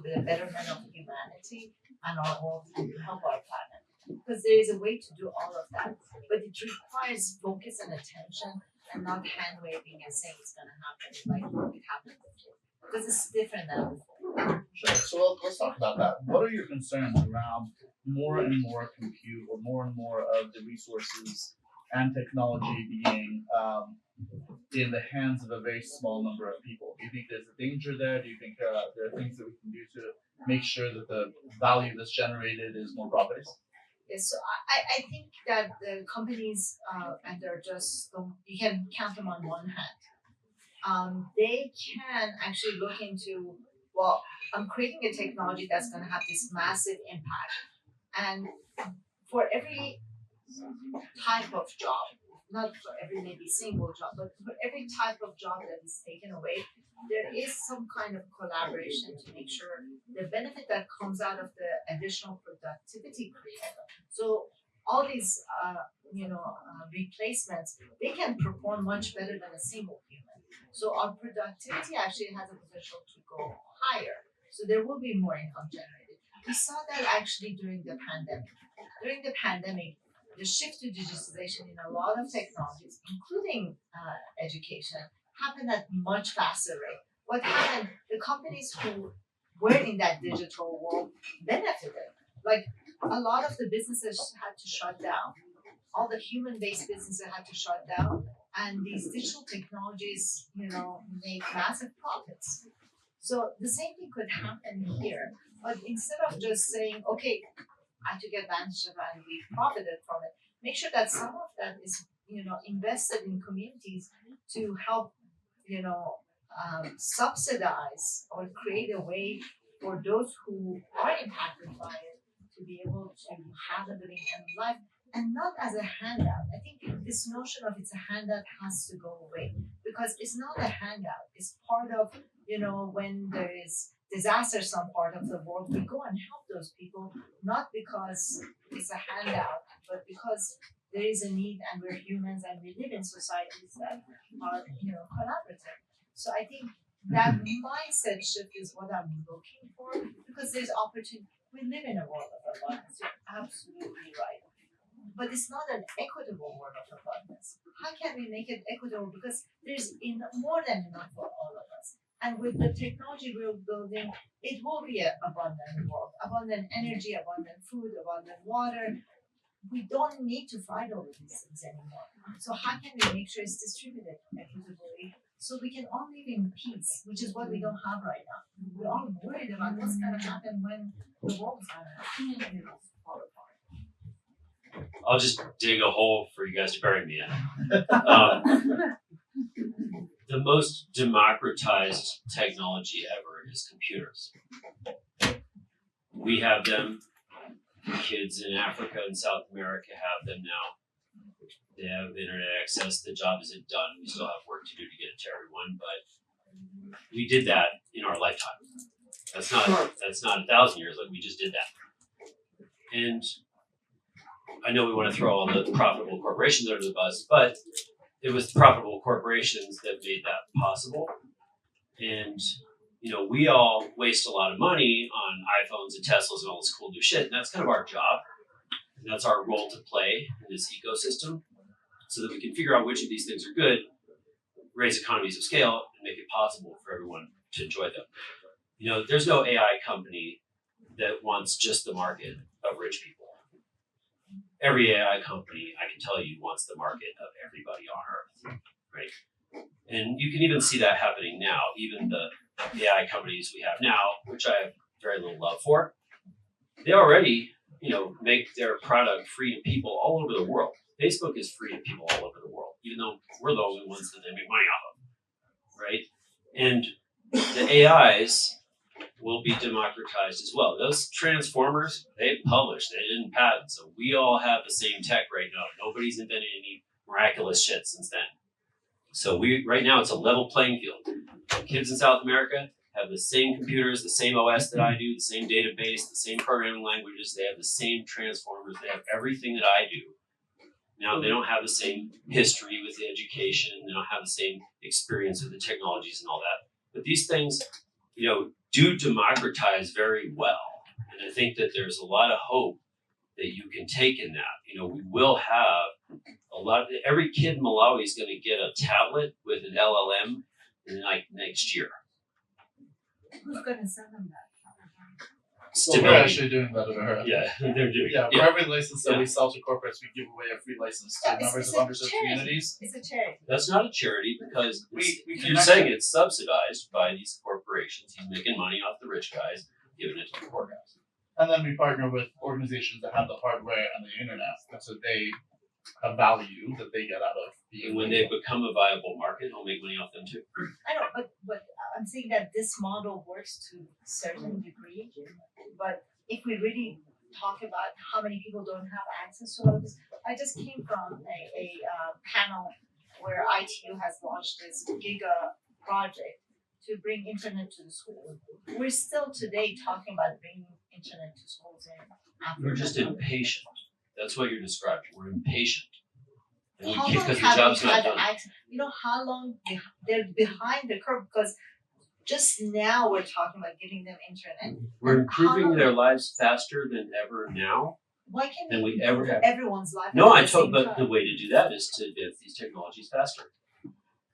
the betterment of humanity and our world to help our planet. Because there is a way to do all of that, but it requires focus and attention, and not hand waving and saying it's going to happen like it happened before. Because it's different than before. Sure. So let's talk about that. What are your concerns around more and more compute, or more and more of the resources and technology being in the hands of a very small number of people? Do you think there's a danger there? Do you think there are things that we can do to make sure that the value that's generated is more broad-based? Yes, so I think that the companies, and they're just, you can count them on one hand. They can actually look into, well, I'm creating a technology that's going to have this massive impact. And for every type of job, not for every maybe single job, but for every type of job that is taken away, there is some kind of collaboration to make sure the benefit that comes out of the additional productivity created. So all these, replacements, they can perform much better than a single human. So our productivity actually has a potential to go higher. So there will be more income generated. We saw that actually during the pandemic. During the pandemic, the shift to digitization in a lot of technologies, including education, happened at much faster rate. What happened? The companies who were in that digital world benefited. Like a lot of the businesses had to shut down. All the human-based businesses had to shut down, and these digital technologies, make massive profits. So the same thing could happen here, but instead of just saying, okay, I took advantage of it and we profited from it, make sure that some of that is, invested in communities to help, subsidize or create a way for those who are impacted by it to be able to have a living life, and not as a handout. I think this notion of it's a handout has to go away, because it's not a handout. It's part of, when there is disaster some part of the world, we go and help those people, not because it's a handout, but because there is a need and we're humans and we live in societies that are, collaborative. So I think that mindset shift is what I'm looking for, because there's opportunity. We live in a world of abundance. You're absolutely right. But it's not an equitable world of abundance. How can we make it equitable? Because there's more than enough for all of us. And with the technology we're building, it will be an abundant world. Abundant energy, abundant food, abundant water. We don't need to fight over these things anymore. So how can we make sure it's distributed equitably so we can all live in peace, which is what we don't have right now. We're all worried about what's going to happen when the world's going to fall apart. I'll just dig a hole for you guys to bury me in. The most democratized technology ever is computers. We have them. Kids in Africa and South America have them now. They have internet access. The job isn't done. We still have work to do to get it to everyone, but we did that in our lifetime. That's not 1,000 years. Like, we just did that. And I know we want to throw all the profitable corporations under the bus, but it was profitable corporations that made that possible. And we all waste a lot of money on iPhones and Teslas and all this cool new shit, and that's kind of our job. And that's our role to play in this ecosystem, so that we can figure out which of these things are good, raise economies of scale, and make it possible for everyone to enjoy them. There's no AI company that wants just the market of rich people. Every AI company, I can tell you, wants the market of everybody on Earth, right? And you can even see that happening now. Even the AI companies we have now, which I have very little love for, they already, make their product free to people all over the world. Facebook is free to people all over the world, even though we're the only ones that they make money off of, right? And the AIs will be democratized as well. Those transformers, they published, they didn't patent, so we all have the same tech right now. Nobody's invented any miraculous shit since then. So right now it's a level playing field. Kids in South America have the same computers, the same OS that I do, the same database, the same programming languages. They have the same transformers. They have everything that I do. Now, they don't have the same history with the education. They don't have the same experience with the technologies and all that. But these things, do democratize very well. And I think that there's a lot of hope that you can take in that. We will have every kid in Malawi is going to get a tablet with an LLM in next year. Who's going to send them that? Well, we're actually doing that over here. Yeah, they're doing it. For every license that we sell to corporates, we give away a free license to members of underserved communities. It's a charity. That's not a charity, because you're saying it's subsidized by these corporations. He's making money off the rich guys, giving it to the poor guys. And then we partner with organizations that have the hardware and the internet, so they have value that they get out of being. And when they become a viable market, he'll make money off them too. I know, but I'm saying that this model works to a certain degree. But if we really talk about how many people don't have access to all this, I just came from a panel where ITU has launched this Giga project to bring internet to the school. We're still today talking about bringing internet to schools in Africa. We're just impatient. That's what you're describing. We're impatient. And How long because the have job's we not had done. access? How long they're behind the curve, because just now we're talking about giving them internet. We're improving their lives faster than ever now, Why can't than we we ever improve have. everyone's life? No, at I the told, same but time? the way to do that is to advance these technologies faster.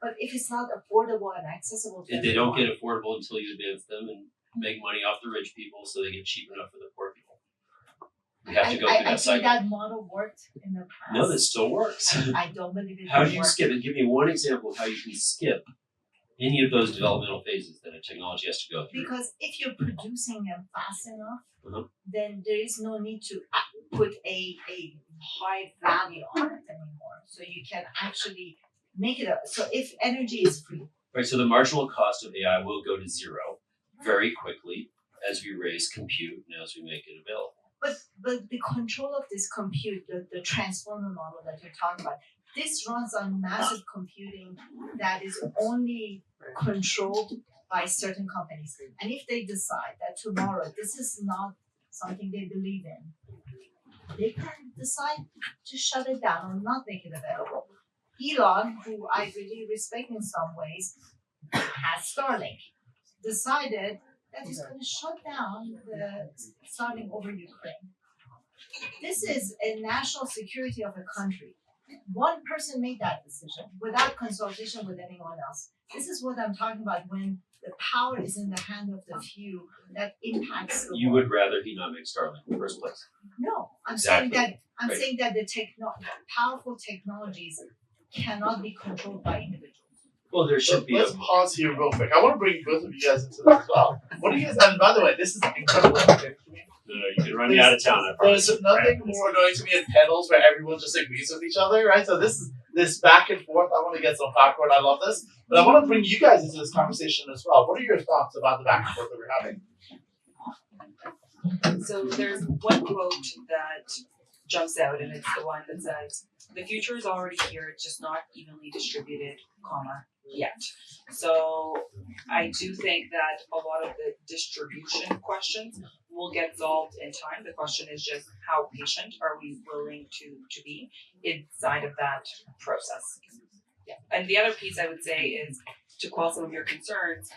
But if it's not affordable and accessible to If they don't everyone, get affordable until you advance them and make money off the rich people so they get cheap enough for the poor people. We have to go through I that think cycle. that model worked in the past. No, that still works. I don't believe it. How will do you work. skip it? Give me one example of how you can skip any of those developmental phases that a technology has to go through. Because if you're producing them fast enough, Uh-huh. then there is no need to put a high value on it anymore. So you can actually make it up. So if energy is free, Right, so the marginal cost of AI will go to zero very quickly as we raise compute and as we make it available. but the control of this compute, the transformer model that you're talking about, this runs on massive computing that is only controlled by certain companies. And if they decide that tomorrow this is not something they believe in, they can decide to shut it down or not make it available. Elon, who I really respect in some ways, has Starlink, decided that he's going to shut down the Starlink over Ukraine. This is a national security of a country. One person made that decision without consultation with anyone else. This is what I'm talking about when the power is in the hand of the few that impacts the You world. would rather he not make Starlink in the first place. No, I'm Exactly. Right. saying that the powerful technologies cannot be controlled by individuals. Well, there should be a Let's pause here real quick. I want to bring both of you guys into this as well. What do you guys? And by the way, this is incredible. No, you can run me out of town. I promise. There's nothing more annoying to me in panels where everyone just agrees with each other, right? So this back and forth. I want to get some popcorn. I love this, but I want to bring you guys into this conversation as well. What are your thoughts about the back and forth that we're having? So there's one quote that jumps out, and it's the one that says, "The future is already here, it's just not evenly distributed, yet." So I do think that a lot of the distribution questions will get solved in time. The question is just how patient are we willing to be inside of that process. Yeah. And the other piece I would say is, to quell some of your concerns,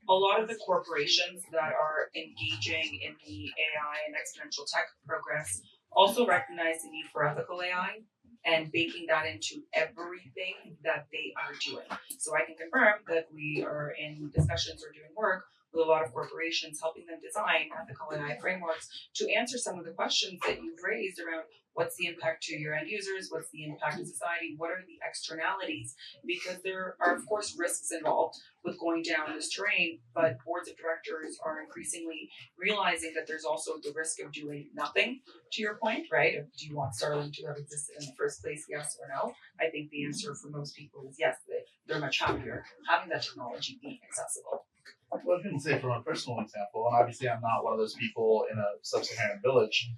a lot of the corporations that are engaging in the AI and exponential tech progress also recognize the need for ethical AI and baking that into everything that they are doing. So I can confirm that we are in discussions or doing work with a lot of corporations, helping them design ethical AI frameworks to answer some of the questions that you've raised around what's the impact to your end users, what's the impact to society, what are the externalities, because there are of course risks involved with going down this terrain, but boards of directors are increasingly realizing that there's also the risk of doing nothing, to your point, right? Do you want Starlink to have existed in the first place, yes or no? I think the answer for most people is yes, that they're much happier having that technology be accessible. Well, I can say from a personal example, and obviously I'm not one of those people in a sub-Saharan village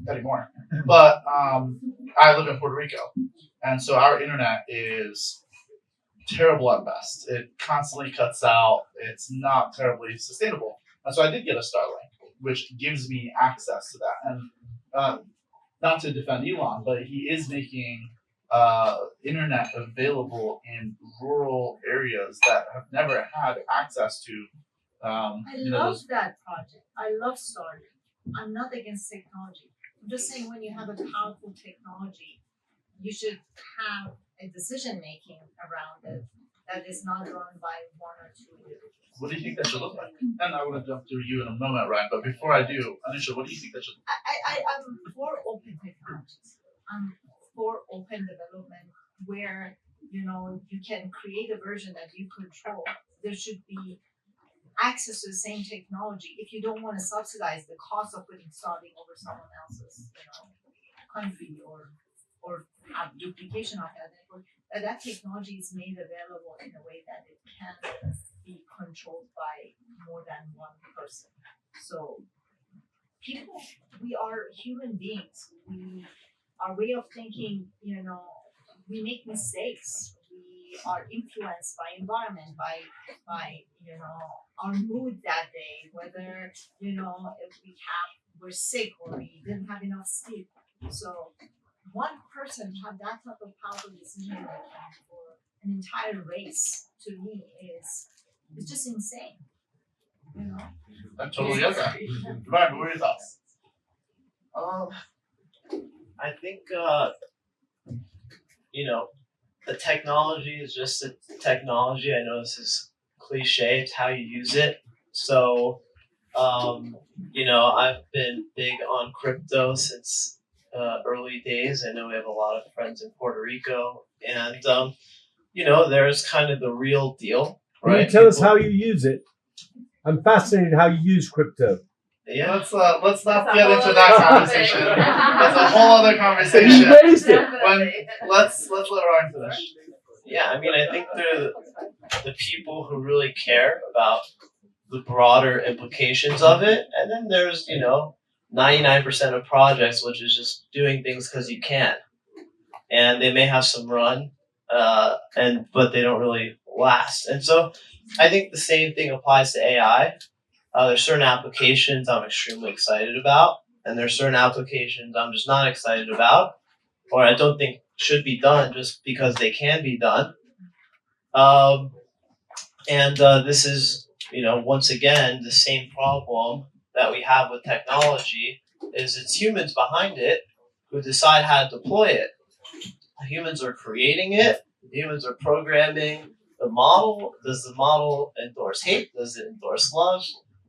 anymore, but I live in Puerto Rico, and so our internet is terrible at best. It constantly cuts out. It's not terribly sustainable, and so I did get a Starlink, which gives me access to that. And not to defend Elon, but he is making internet available in rural areas that have never had access to. I love that project. I love Starlink. I'm not against technology. I'm just saying when you have a powerful technology, you should have a decision making around it that is not run by one or two individuals. What do you think that should look like? And I want to jump to you in a moment, Ryan. But before I do, Anousheh, what do you think that should look like? I'm for open technologies. I'm for open development where you can create a version that you control. There should be access to the same technology if you don't want to subsidize the cost of putting Starlink over someone else's country or have duplication of that network. That technology is made available in a way that it can be controlled by more than one person. So people, we are human beings. Our way of thinking, we make mistakes. We are influenced by environment, by our mood that day, whether if we're sick or we didn't have enough sleep. So one person have that type of powerful decision making for an entire race, to me is just insane. I totally get that. Ryan, what are your thoughts? I think the technology is just a technology. I know this is cliche. It's how you use it. So, I've been big on crypto since early days. I know we have a lot of friends in Puerto Rico, and there's kind of the real deal, Can right? you tell us how you use it? I'm fascinated how you use crypto. Yeah. Let's not get into that conversation. That's a whole other conversation. You raised it. Let's let Ryan finish. Yeah, I mean, I think they're the people who really care about the broader implications of it, and then there's 99% of projects which is just doing things because you can, and they may have some run, but they don't really last. And so, I think the same thing applies to AI. There's certain applications I'm extremely excited about, and there's certain applications I'm just not excited about, or I don't think should be done just because they can be done. This is, once again, the same problem that we have with technology is it's humans behind it who decide how to deploy it. Humans are creating it. Humans are programming the model. Does the model endorse hate? Does it endorse love?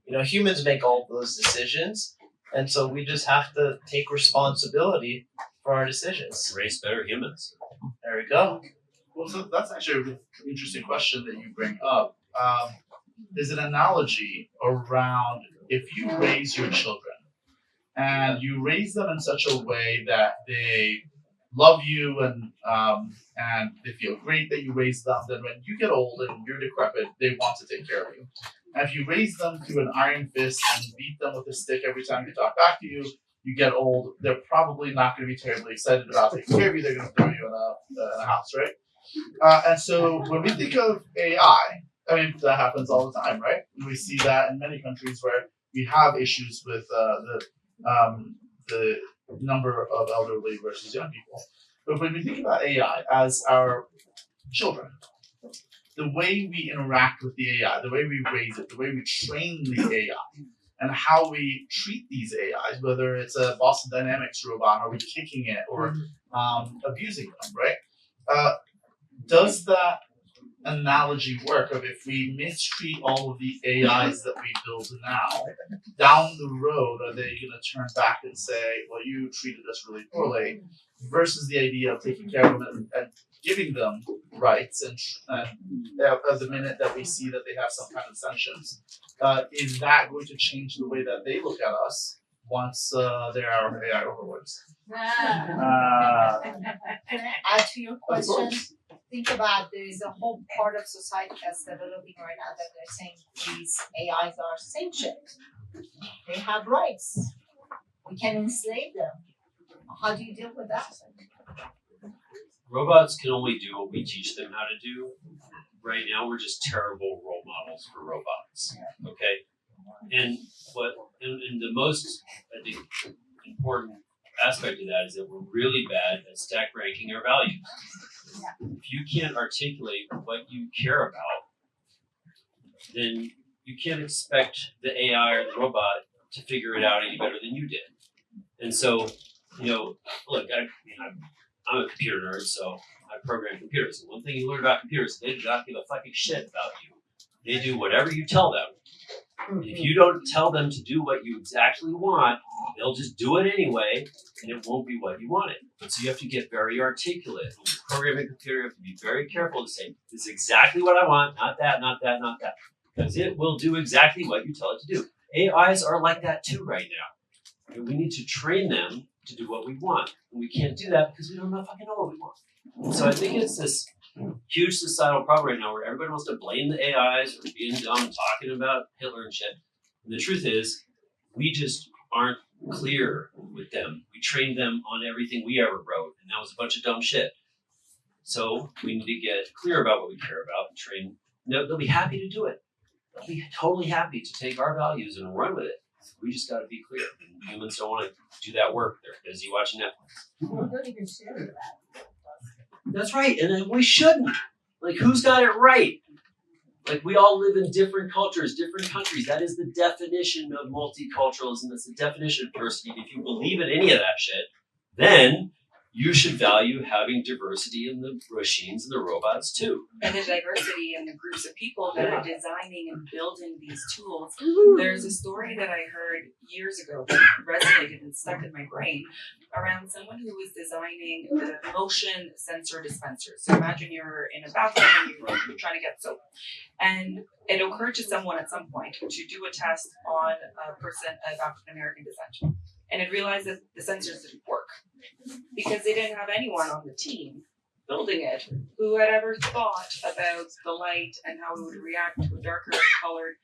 Humans make all those decisions. And so we just have to take responsibility for our decisions. Raise better humans. There we go. Well, so that's actually an interesting question that you bring up. There's an analogy around if you raise your children and you raise them in such a way that they love you and they feel great that you raised them, then when you get old and you're decrepit, they want to take care of you. And if you raise them through an iron fist and beat them with a stick every time they talk back to you, you get old, they're probably not going to be terribly excited about taking care of you. They're going to throw you in a house, right? And so when we think of AI, I mean, that happens all the time, right? We see that in many countries where we have issues with the number of elderly versus young people. But when we think about AI as our children, the way we interact with the AI, the way we raise it, the way we train the AI, and how we treat these AIs, whether it's a Boston Dynamics robot, are we kicking it or abusing them, right? Does that analogy work of if we mistreat all of the AIs that we build now, down the road, are they going to turn back and say, well, you treated us really poorly, versus the idea of taking care of them and giving them rights and the minute that we see that they have some kind of sentience, is that going to change the way that they look at us once they're our AI overlords? Can I add to your question? Think about there's a whole part of society that's developing right now that they're saying these AIs are sentient. They have rights. We can enslave them. How do you deal with that? Robots can only do what we teach them how to do. Right now, we're just terrible role models for robots. Okay, and the most, I think, important aspect of that is that we're really bad at stack ranking our values. If you can't articulate what you care about, then you can't expect the AI or the robot to figure it out any better than you did. And so, look, I'm a computer nerd, so I program computers. And one thing you learn about computers, they do not give a fucking shit about you. They do whatever you tell them. And if you don't tell them to do what you exactly want, they'll just do it anyway, and it won't be what you wanted. And so you have to get very articulate. When you're programming a computer, you have to be very careful to say, this is exactly what I want, not that, not that, not that. Because it will do exactly what you tell it to do. AIs are like that too right now. And we need to train them to do what we want. And we can't do that because we don't fucking know what we want. And so I think it's this huge societal problem right now where everybody wants to blame the AIs for being dumb and talking about Hitler and shit. And the truth is, we just aren't clear with them. We trained them on everything we ever wrote, and that was a bunch of dumb shit. So we need to get clear about what we care about and train. They'll be happy to do it. They'll be totally happy to take our values and run with it. We just got to be clear. And humans don't want to do that work. They're busy watching Netflix. We don't even share that. That's right, and we shouldn't. Like, who's got it right? Like, we all live in different cultures, different countries. That is the definition of multiculturalism. That's the definition of diversity. If you believe in any of that shit, then you should value having diversity in the machines and the robots too. And the diversity in the groups of people that are designing and building these tools. There's a story that I heard years ago that resonated and stuck in my brain around someone who was designing the motion sensor dispensers. So imagine you're in a bathroom and you're trying to get soap. And it occurred to someone at some point to do a test on a person of African American descent. And it realized that the sensors didn't work because they didn't have anyone on the team building it who had ever thought about the light and how it would react to a darker colored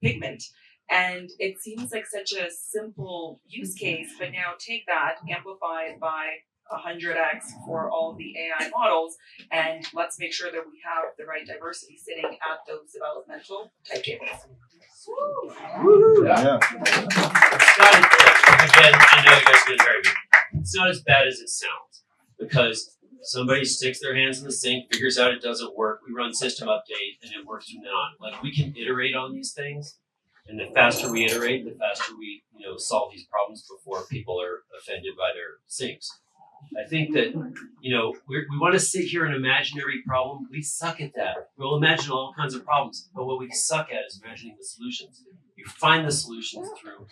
pigment. And it seems like such a simple use case, but now take that, amplified by 100x for all the AI models, and let's make sure that we have the right diversity sitting at those developmental type tables. Yeah. It's not again, I know you guys did very good. It's not as bad as it sounds, because somebody sticks their hands in the sink, figures out it doesn't work, we run system update, and it works from then on. Like, we can iterate on these things, and the faster we iterate, the faster we, solve these problems before people are offended by their sinks. I think that, we want to sit here and imaginary problem. We suck at that. We'll imagine all kinds of problems, but what we suck at is imagining the solutions. You find the solutions through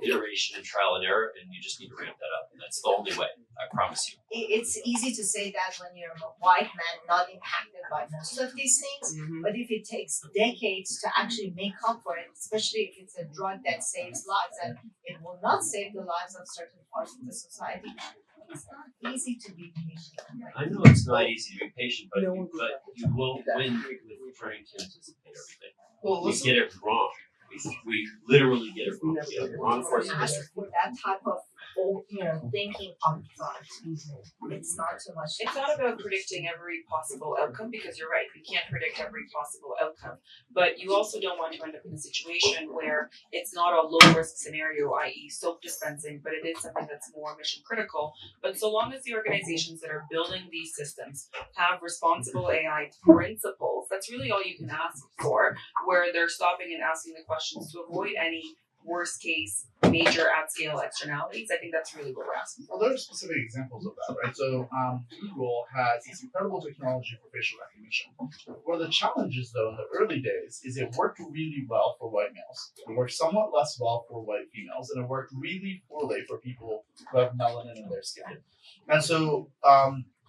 iteration and trial and error, and you just need to ramp that up. And that's the only way, I promise you. It's easy to say that when you're a white man not impacted by most of these things, but if it takes decades to actually make up for it, especially if it's a drug that saves lives, and it will not save the lives of certain parts of the society, it's not easy to be patient. I know it's not easy to be patient, but you won't win with trying to anticipate everything. Well, We get it wrong. We literally get it wrong. We have the wrong course of Ask history. for that type of thinking upfront. It's not too much. It's not about predicting every possible outcome, because you're right, we can't predict every possible outcome. But you also don't want to end up in a situation where it's not a low-risk scenario, i.e. soap dispensing, but it is something that's more mission critical. But so long as the organizations that are building these systems have responsible AI principles, that's really all you can ask for, where they're stopping and asking the questions to avoid any worst case major at scale externalities. I think that's really what we're asking for. Well, there are specific examples of that, right? So Google has this incredible technology for facial recognition. One of the challenges, though, in the early days is it worked really well for white males. It worked somewhat less well for white females, and it worked really poorly for people who have melanin in their skin. And so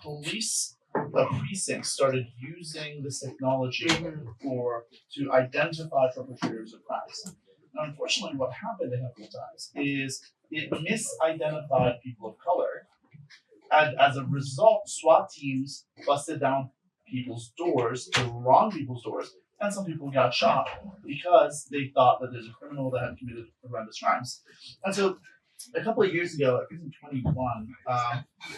police precincts started using this technology to identify perpetrators of crimes. Now, unfortunately, what happened a handful of times is it misidentified people of color, and as a result, SWAT teams busted down people's doors, the wrong people's doors, and some people got shot because they thought that there's a criminal that had committed horrendous crimes. And so, a couple of years ago, I think in 2021,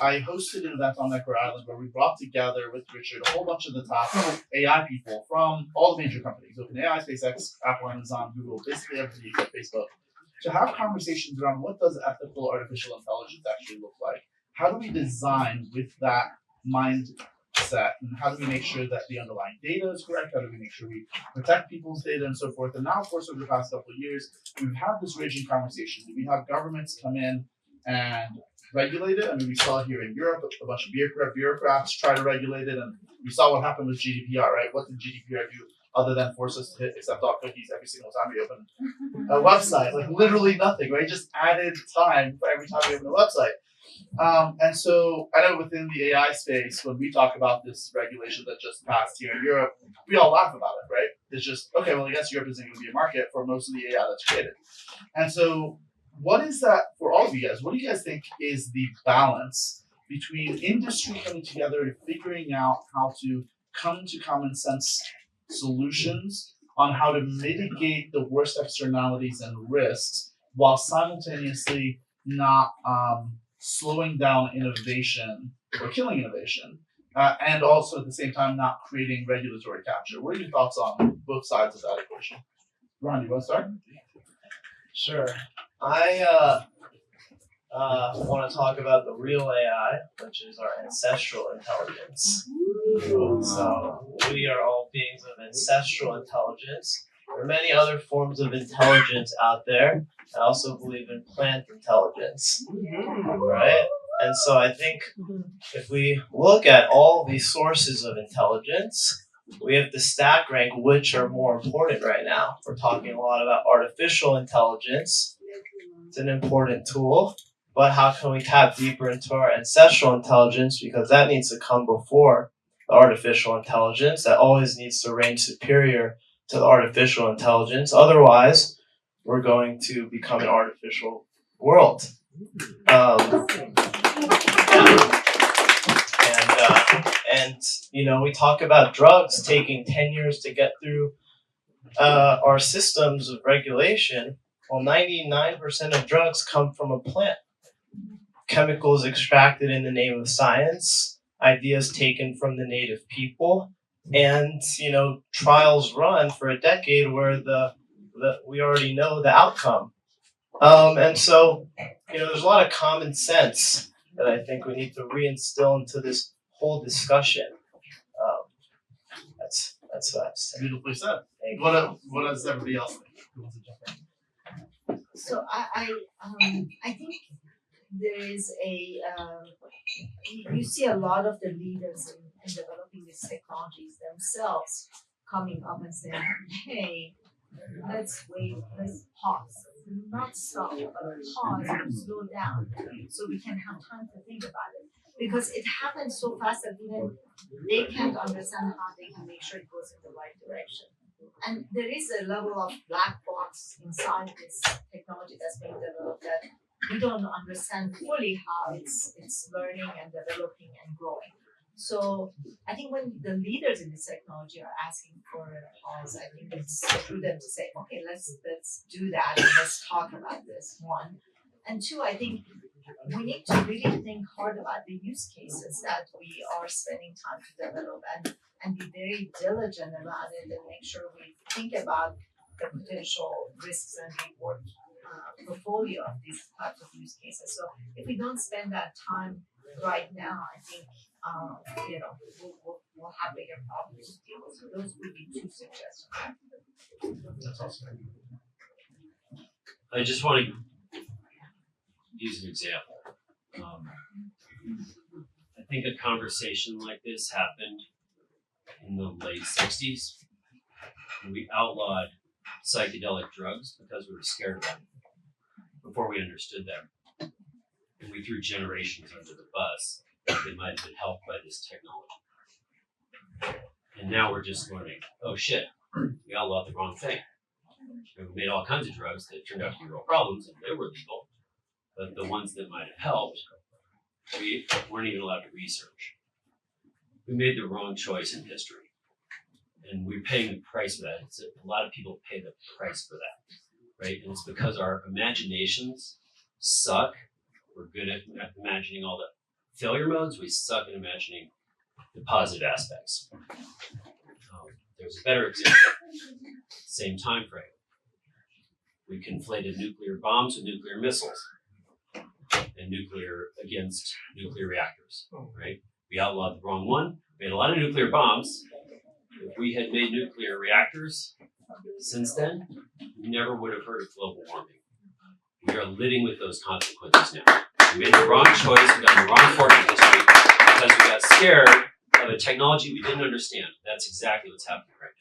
I hosted an event on Necker Island where we brought together with Richard a whole bunch of the top AI people from all the major companies, OpenAI, SpaceX, Apple, Amazon, Google, basically everybody except Facebook, to have conversations around what does ethical artificial intelligence actually look like? How do we design with that mindset, and how do we make sure that the underlying data is correct? How do we make sure we protect people's data and so forth? And now, of course, over the past couple of years, we've had this raging conversation. We have governments come in and regulate it. I mean, we saw here in Europe a bunch of bureaucrats try to regulate it, and we saw what happened with GDPR, right? What did GDPR do other than force us to hit accept all cookies every single time we open a website? Like literally nothing, right? Just added time for every time we open a website. And so I know within the AI space, when we talk about this regulation that just passed here in Europe, we all laugh about it, right? It's just, okay, well, I guess Europe isn't going to be a market for most of the AI that's created. And so what is that for all of you guys? What do you guys think is the balance between industry coming together and figuring out how to come to common sense solutions on how to mitigate the worst externalities and risks while simultaneously not slowing down innovation or killing innovation, and also at the same time not creating regulatory capture? What are your thoughts on both sides of that equation? Ron, you want to start? Sure. I want to talk about the real AI, which is our ancestral intelligence. So we are all beings of ancestral intelligence. There are many other forms of intelligence out there. I also believe in plant intelligence, right? And so I think if we look at all these sources of intelligence, we have to stack rank which are more important right now. We're talking a lot about artificial intelligence. It's an important tool, but how can we tap deeper into our ancestral intelligence? Because that needs to come before the artificial intelligence. That always needs to reign superior to the artificial intelligence. Otherwise, we're going to become an artificial world. And you know, we talk about drugs taking 10 years to get through our systems of regulation. Well, 99% of drugs come from a plant. Chemicals extracted in the name of science, ideas taken from the native people, and you know, trials run for a decade where we already know the outcome. And so, you know, there's a lot of common sense that I think we need to reinstill into this whole discussion. That's what I've said. Beautifully said. What does everybody else think? Who wants to jump in? So I think there is you see a lot of the leaders in developing these technologies themselves coming up and saying, hey, let's wait, let's pause. Not stop, but pause and slow down so we can have time to think about it. Because it happens so fast that even they can't understand how they can make sure it goes in the right direction. And there is a level of black box inside this technology that's being developed that we don't understand fully how it's learning and developing and growing. So I think when the leaders in this technology are asking for a pause, I think it's prudent to say, okay, let's do that and let's talk about this, one. And two, I think we need to really think hard about the use cases that we are spending time to develop and be very diligent about it and make sure we think about the potential risks and reward portfolio of these types of use cases. So if we don't spend that time right now, I think you know, we'll have bigger problems to deal with. So those would be two suggestions. That's awesome. I just want to use an example. I think a conversation like this happened in the late 60s when we outlawed psychedelic drugs because we were scared of them before we understood them. And we threw generations under the bus that might have been helped by this technology. And now we're just learning, oh shit, we outlawed the wrong thing. And we made all kinds of drugs that turned out to be real problems, and they were legal. But the ones that might have helped, we weren't even allowed to research. We made the wrong choice in history. And we're paying the price for that. A lot of people pay the price for that, right? And it's because our imaginations suck. We're good at imagining all the failure modes. We suck at imagining the positive aspects. There's a better example. Same time frame. We conflated nuclear bombs with nuclear missiles and nuclear against nuclear reactors, right? We outlawed the wrong one, made a lot of nuclear bombs. If we had made nuclear reactors since then, we never would have heard of global warming. We are living with those consequences now. We made the wrong choice, we got the wrong fork in history because we got scared of a technology we didn't understand. That's exactly what's happening right now.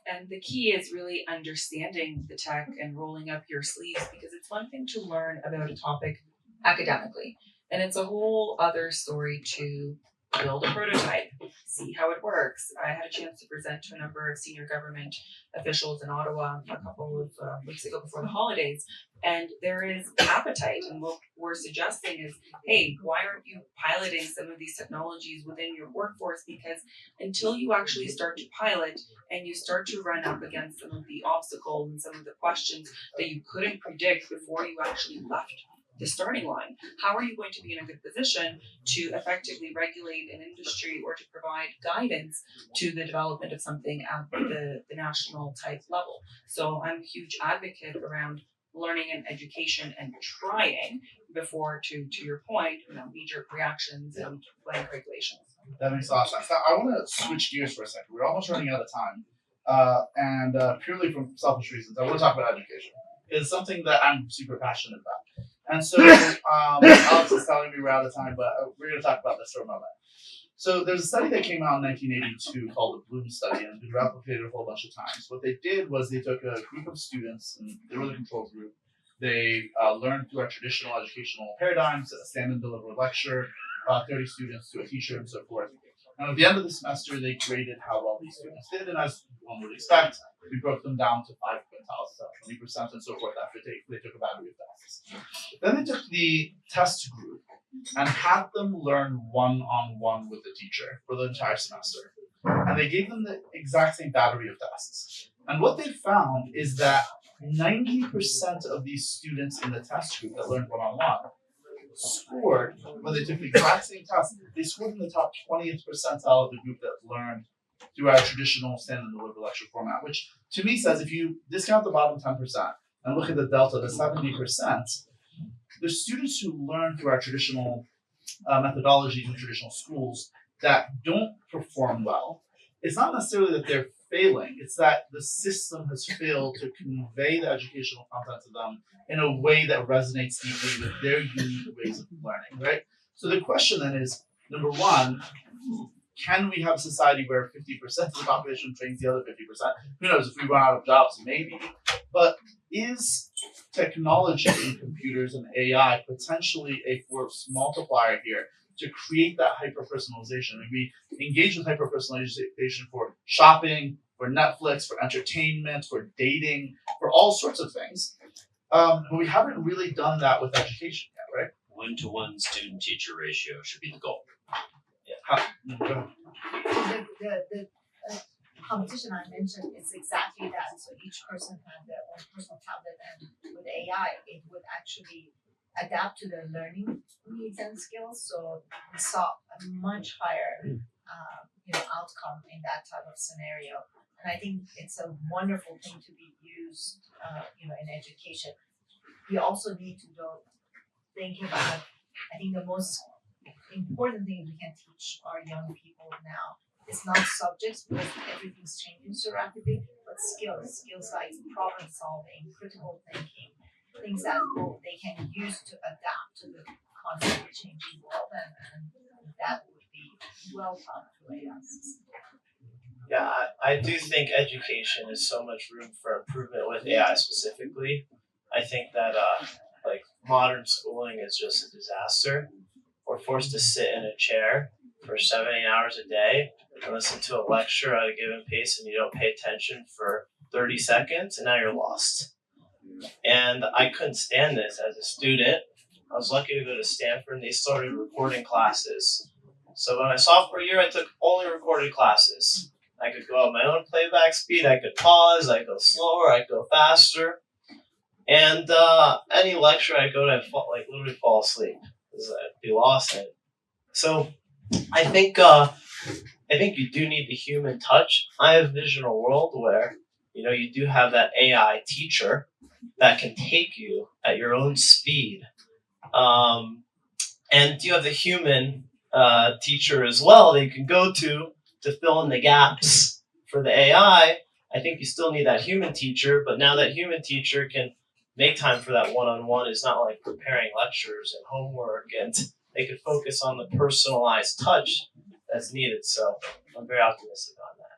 And the key is really understanding the tech and rolling up your sleeves, because it's one thing to learn about a topic academically, and it's a whole other story to build a prototype, see how it works. I had a chance to present to a number of senior government officials in Ottawa a couple of weeks ago before the holidays, and there is appetite. And what we're suggesting is, hey, why aren't you piloting some of these technologies within your workforce? Because until you actually start to pilot and you start to run up against some of the obstacles and some of the questions that you couldn't predict before you actually left the starting line, how are you going to be in a good position to effectively regulate an industry or to provide guidance to the development of something at the national type level? So I'm a huge advocate around learning and education and trying before, to your point, knee-jerk reactions and blank regulations. That makes a lot of sense. Now, I want to switch gears for a second. We're almost running out of time. And purely from selfish reasons, I want to talk about education. It's something that I'm super passionate about. And so Alex is telling me we're out of time, but we're going to talk about this for a moment. So there's a study that came out in 1982 called the Bloom Study, and it's been replicated a whole bunch of times. What they did was they took a group of students, and they were the control group. They learned through our traditional educational paradigms, a stand and deliver a lecture, 30 students to a teacher, and so forth. And at the end of the semester, they graded how well these students did, and as one would expect, we broke them down to 5 quintiles, 20%, and so forth after they took a battery of tests. Then they took the test group and had them learn one-on-one with the teacher for the entire semester. And they gave them the exact same battery of tests. And what they found is that 90% of these students in the test group that learned one-on-one scored, when they took the exact same test, they scored in the top 20th percentile of the group that learned through our traditional stand and deliver lecture format, which to me says if you discount the bottom 10% and look at the delta, the 70%, the students who learn through our traditional methodologies in traditional schools that don't perform well, it's not necessarily that they're failing, it's that the system has failed to convey the educational content to them in a way that resonates deeply with their unique ways of learning, right? So the question then is, number one, can we have a society where 50% of the population trains the other 50%? Who knows, if we run out of jobs, maybe. But is technology in computers and AI potentially a force multiplier here to create that hyper-personalization? And we engage with hyper-personalization for shopping, for Netflix, for entertainment, for dating, for all sorts of things. But we haven't really done that with education yet, right? 1-to-1 student-teacher ratio should be the goal. The competition I mentioned is exactly that. So each person had their own personal tablet, and with AI, it would actually adapt to their learning needs and skills. So we saw a much higher, outcome in that type of scenario. And I think it's a wonderful thing to be used, in education. We also need to think about. I think the most important thing we can teach our young people now is not subjects, because everything's changing so rapidly, but skills like problem solving, critical thinking, things that they can use to adapt to the constantly changing world, and that would be well taught to AI system. Yeah, I do think education is so much room for improvement with AI specifically. I think that modern schooling is just a disaster. We're forced to sit in a chair for 7-8 hours a day and listen to a lecture at a given pace, and you don't pay attention for 30 seconds, and now you're lost. And I couldn't stand this as a student. I was lucky to go to Stanford, and they started recording classes. So in my sophomore year, I took only recorded classes. I could go at my own playback speed, I could pause, I could go slower, I could go faster. And any lecture I go to, I'd literally fall asleep because I'd be lost in it. So I think you do need the human touch. I envision a world where you do have that AI teacher that can take you at your own speed, and you have the human teacher as well that you can go to fill in the gaps for the AI. I think you still need that human teacher, but now that human teacher can make time for that one-on-one. Is not like preparing lectures and homework, and they could focus on the personalized touch that's needed. So I'm very optimistic on that.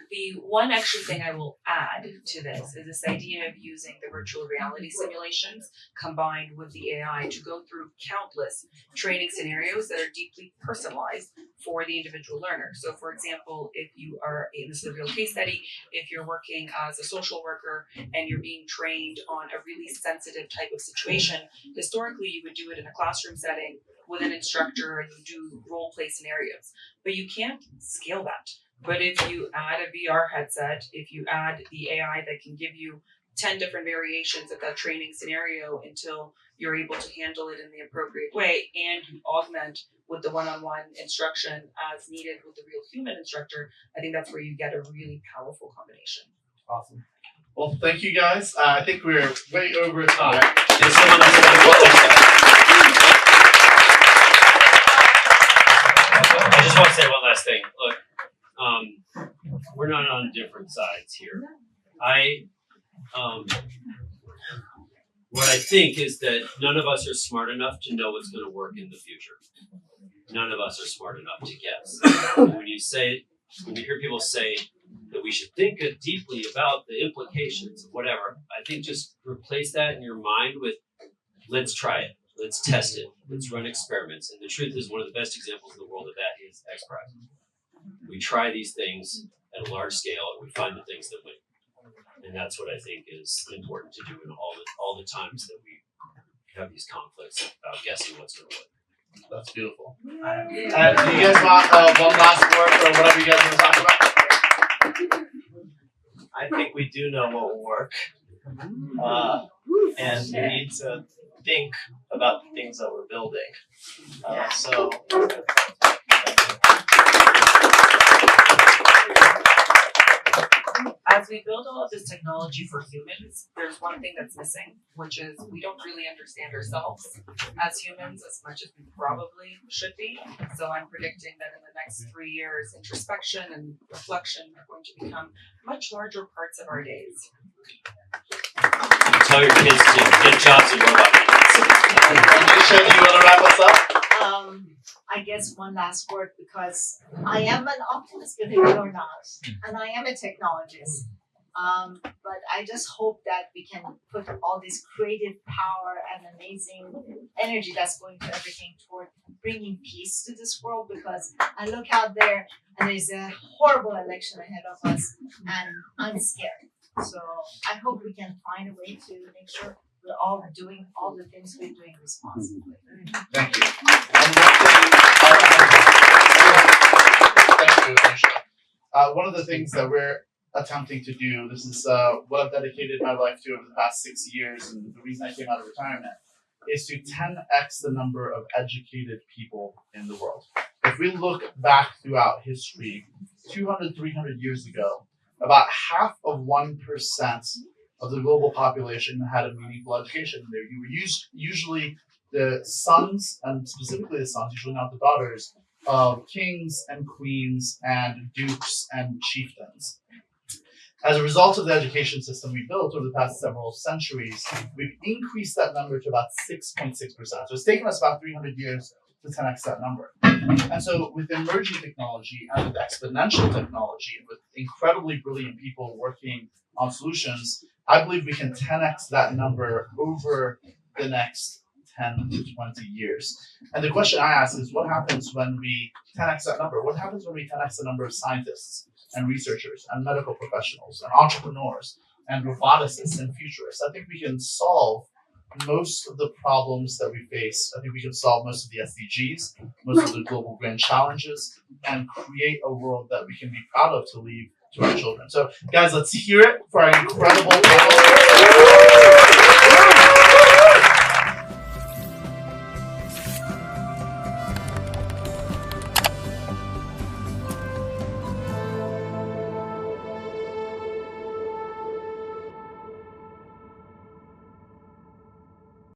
The one extra thing I will add to this is this idea of using the virtual reality simulations combined with the AI to go through countless training scenarios that are deeply personalized for the individual learner. So for example, if you are, this is a real case study, if you're working as a social worker and you're being trained on a really sensitive type of situation, historically you would do it in a classroom setting with an instructor and you do role play scenarios, but you can't scale that. But if you add a VR headset, if you add the AI that can give you 10 different variations of that training scenario until you're able to handle it in the appropriate way, and you augment with the one-on-one instruction as needed with the real human instructor, I think that's where you get a really powerful combination. Awesome. Well, thank you guys. I think we're way over time. I just want to say one last thing. Look, we're not on different sides here. What I think is that none of us are smart enough to know what's going to work in the future. None of us are smart enough to guess. And when you hear people say that we should think deeply about the implications of whatever, I think just replace that in your mind with, let's try it, let's test it, let's run experiments. And the truth is, one of the best examples in the world of that is XPrize. We try these things at a large scale and we find the things that win. And that's what I think is important to do in all the times that we have these conflicts about guessing what's going to win. That's beautiful. Do you guys want one last word or whatever you guys want to talk about? I think we do know what will work. And we need to think about the things that we're building. As we build all of this technology for humans, there's one thing that's missing, which is we don't really understand ourselves as humans as much as we probably should be. So I'm predicting that in the next 3 years, introspection and reflection are going to become much larger parts of our days. Tell your kids to get jobs in robot. Anousheh, do you want to wrap us up? I guess one last word, because I am an optimist, believe it or not, and I am a technologist. But I just hope that we can put all this creative power and amazing energy that's going to everything toward bringing peace to this world, because I look out there and there's a horrible election ahead of us and I'm scared. So I hope we can find a way to make sure we're all doing all the things we're doing responsibly. Thank you. Thank you, Anousheh. One of the things that we're attempting to do, this is what I've dedicated my life to over the past 6 years, and the reason I came out of retirement, is to 10x the number of educated people in the world. If we look back throughout history, 200, 300 years ago, about half of 1% of the global population had a meaningful education. You were usually the sons, and specifically the sons, usually not the daughters, of kings and queens and dukes and chieftains. As a result of the education system we built over the past several centuries, we've increased that number to about 6.6%. So it's taken us about 300 years to 10x that number. And so with emerging technology and with exponential technology and with incredibly brilliant people working on solutions, I believe we can 10x that number over the next 10 to 20 years. And the question I ask is, what happens when we 10x that number? What happens when we 10x the number of scientists and researchers and medical professionals and entrepreneurs and roboticists and futurists? I think we can solve most of the problems that we face. I think we can solve most of the SDGs, most of the global grand challenges, and create a world that we can be proud of to leave to our children. So guys, let's hear it for our incredible panel.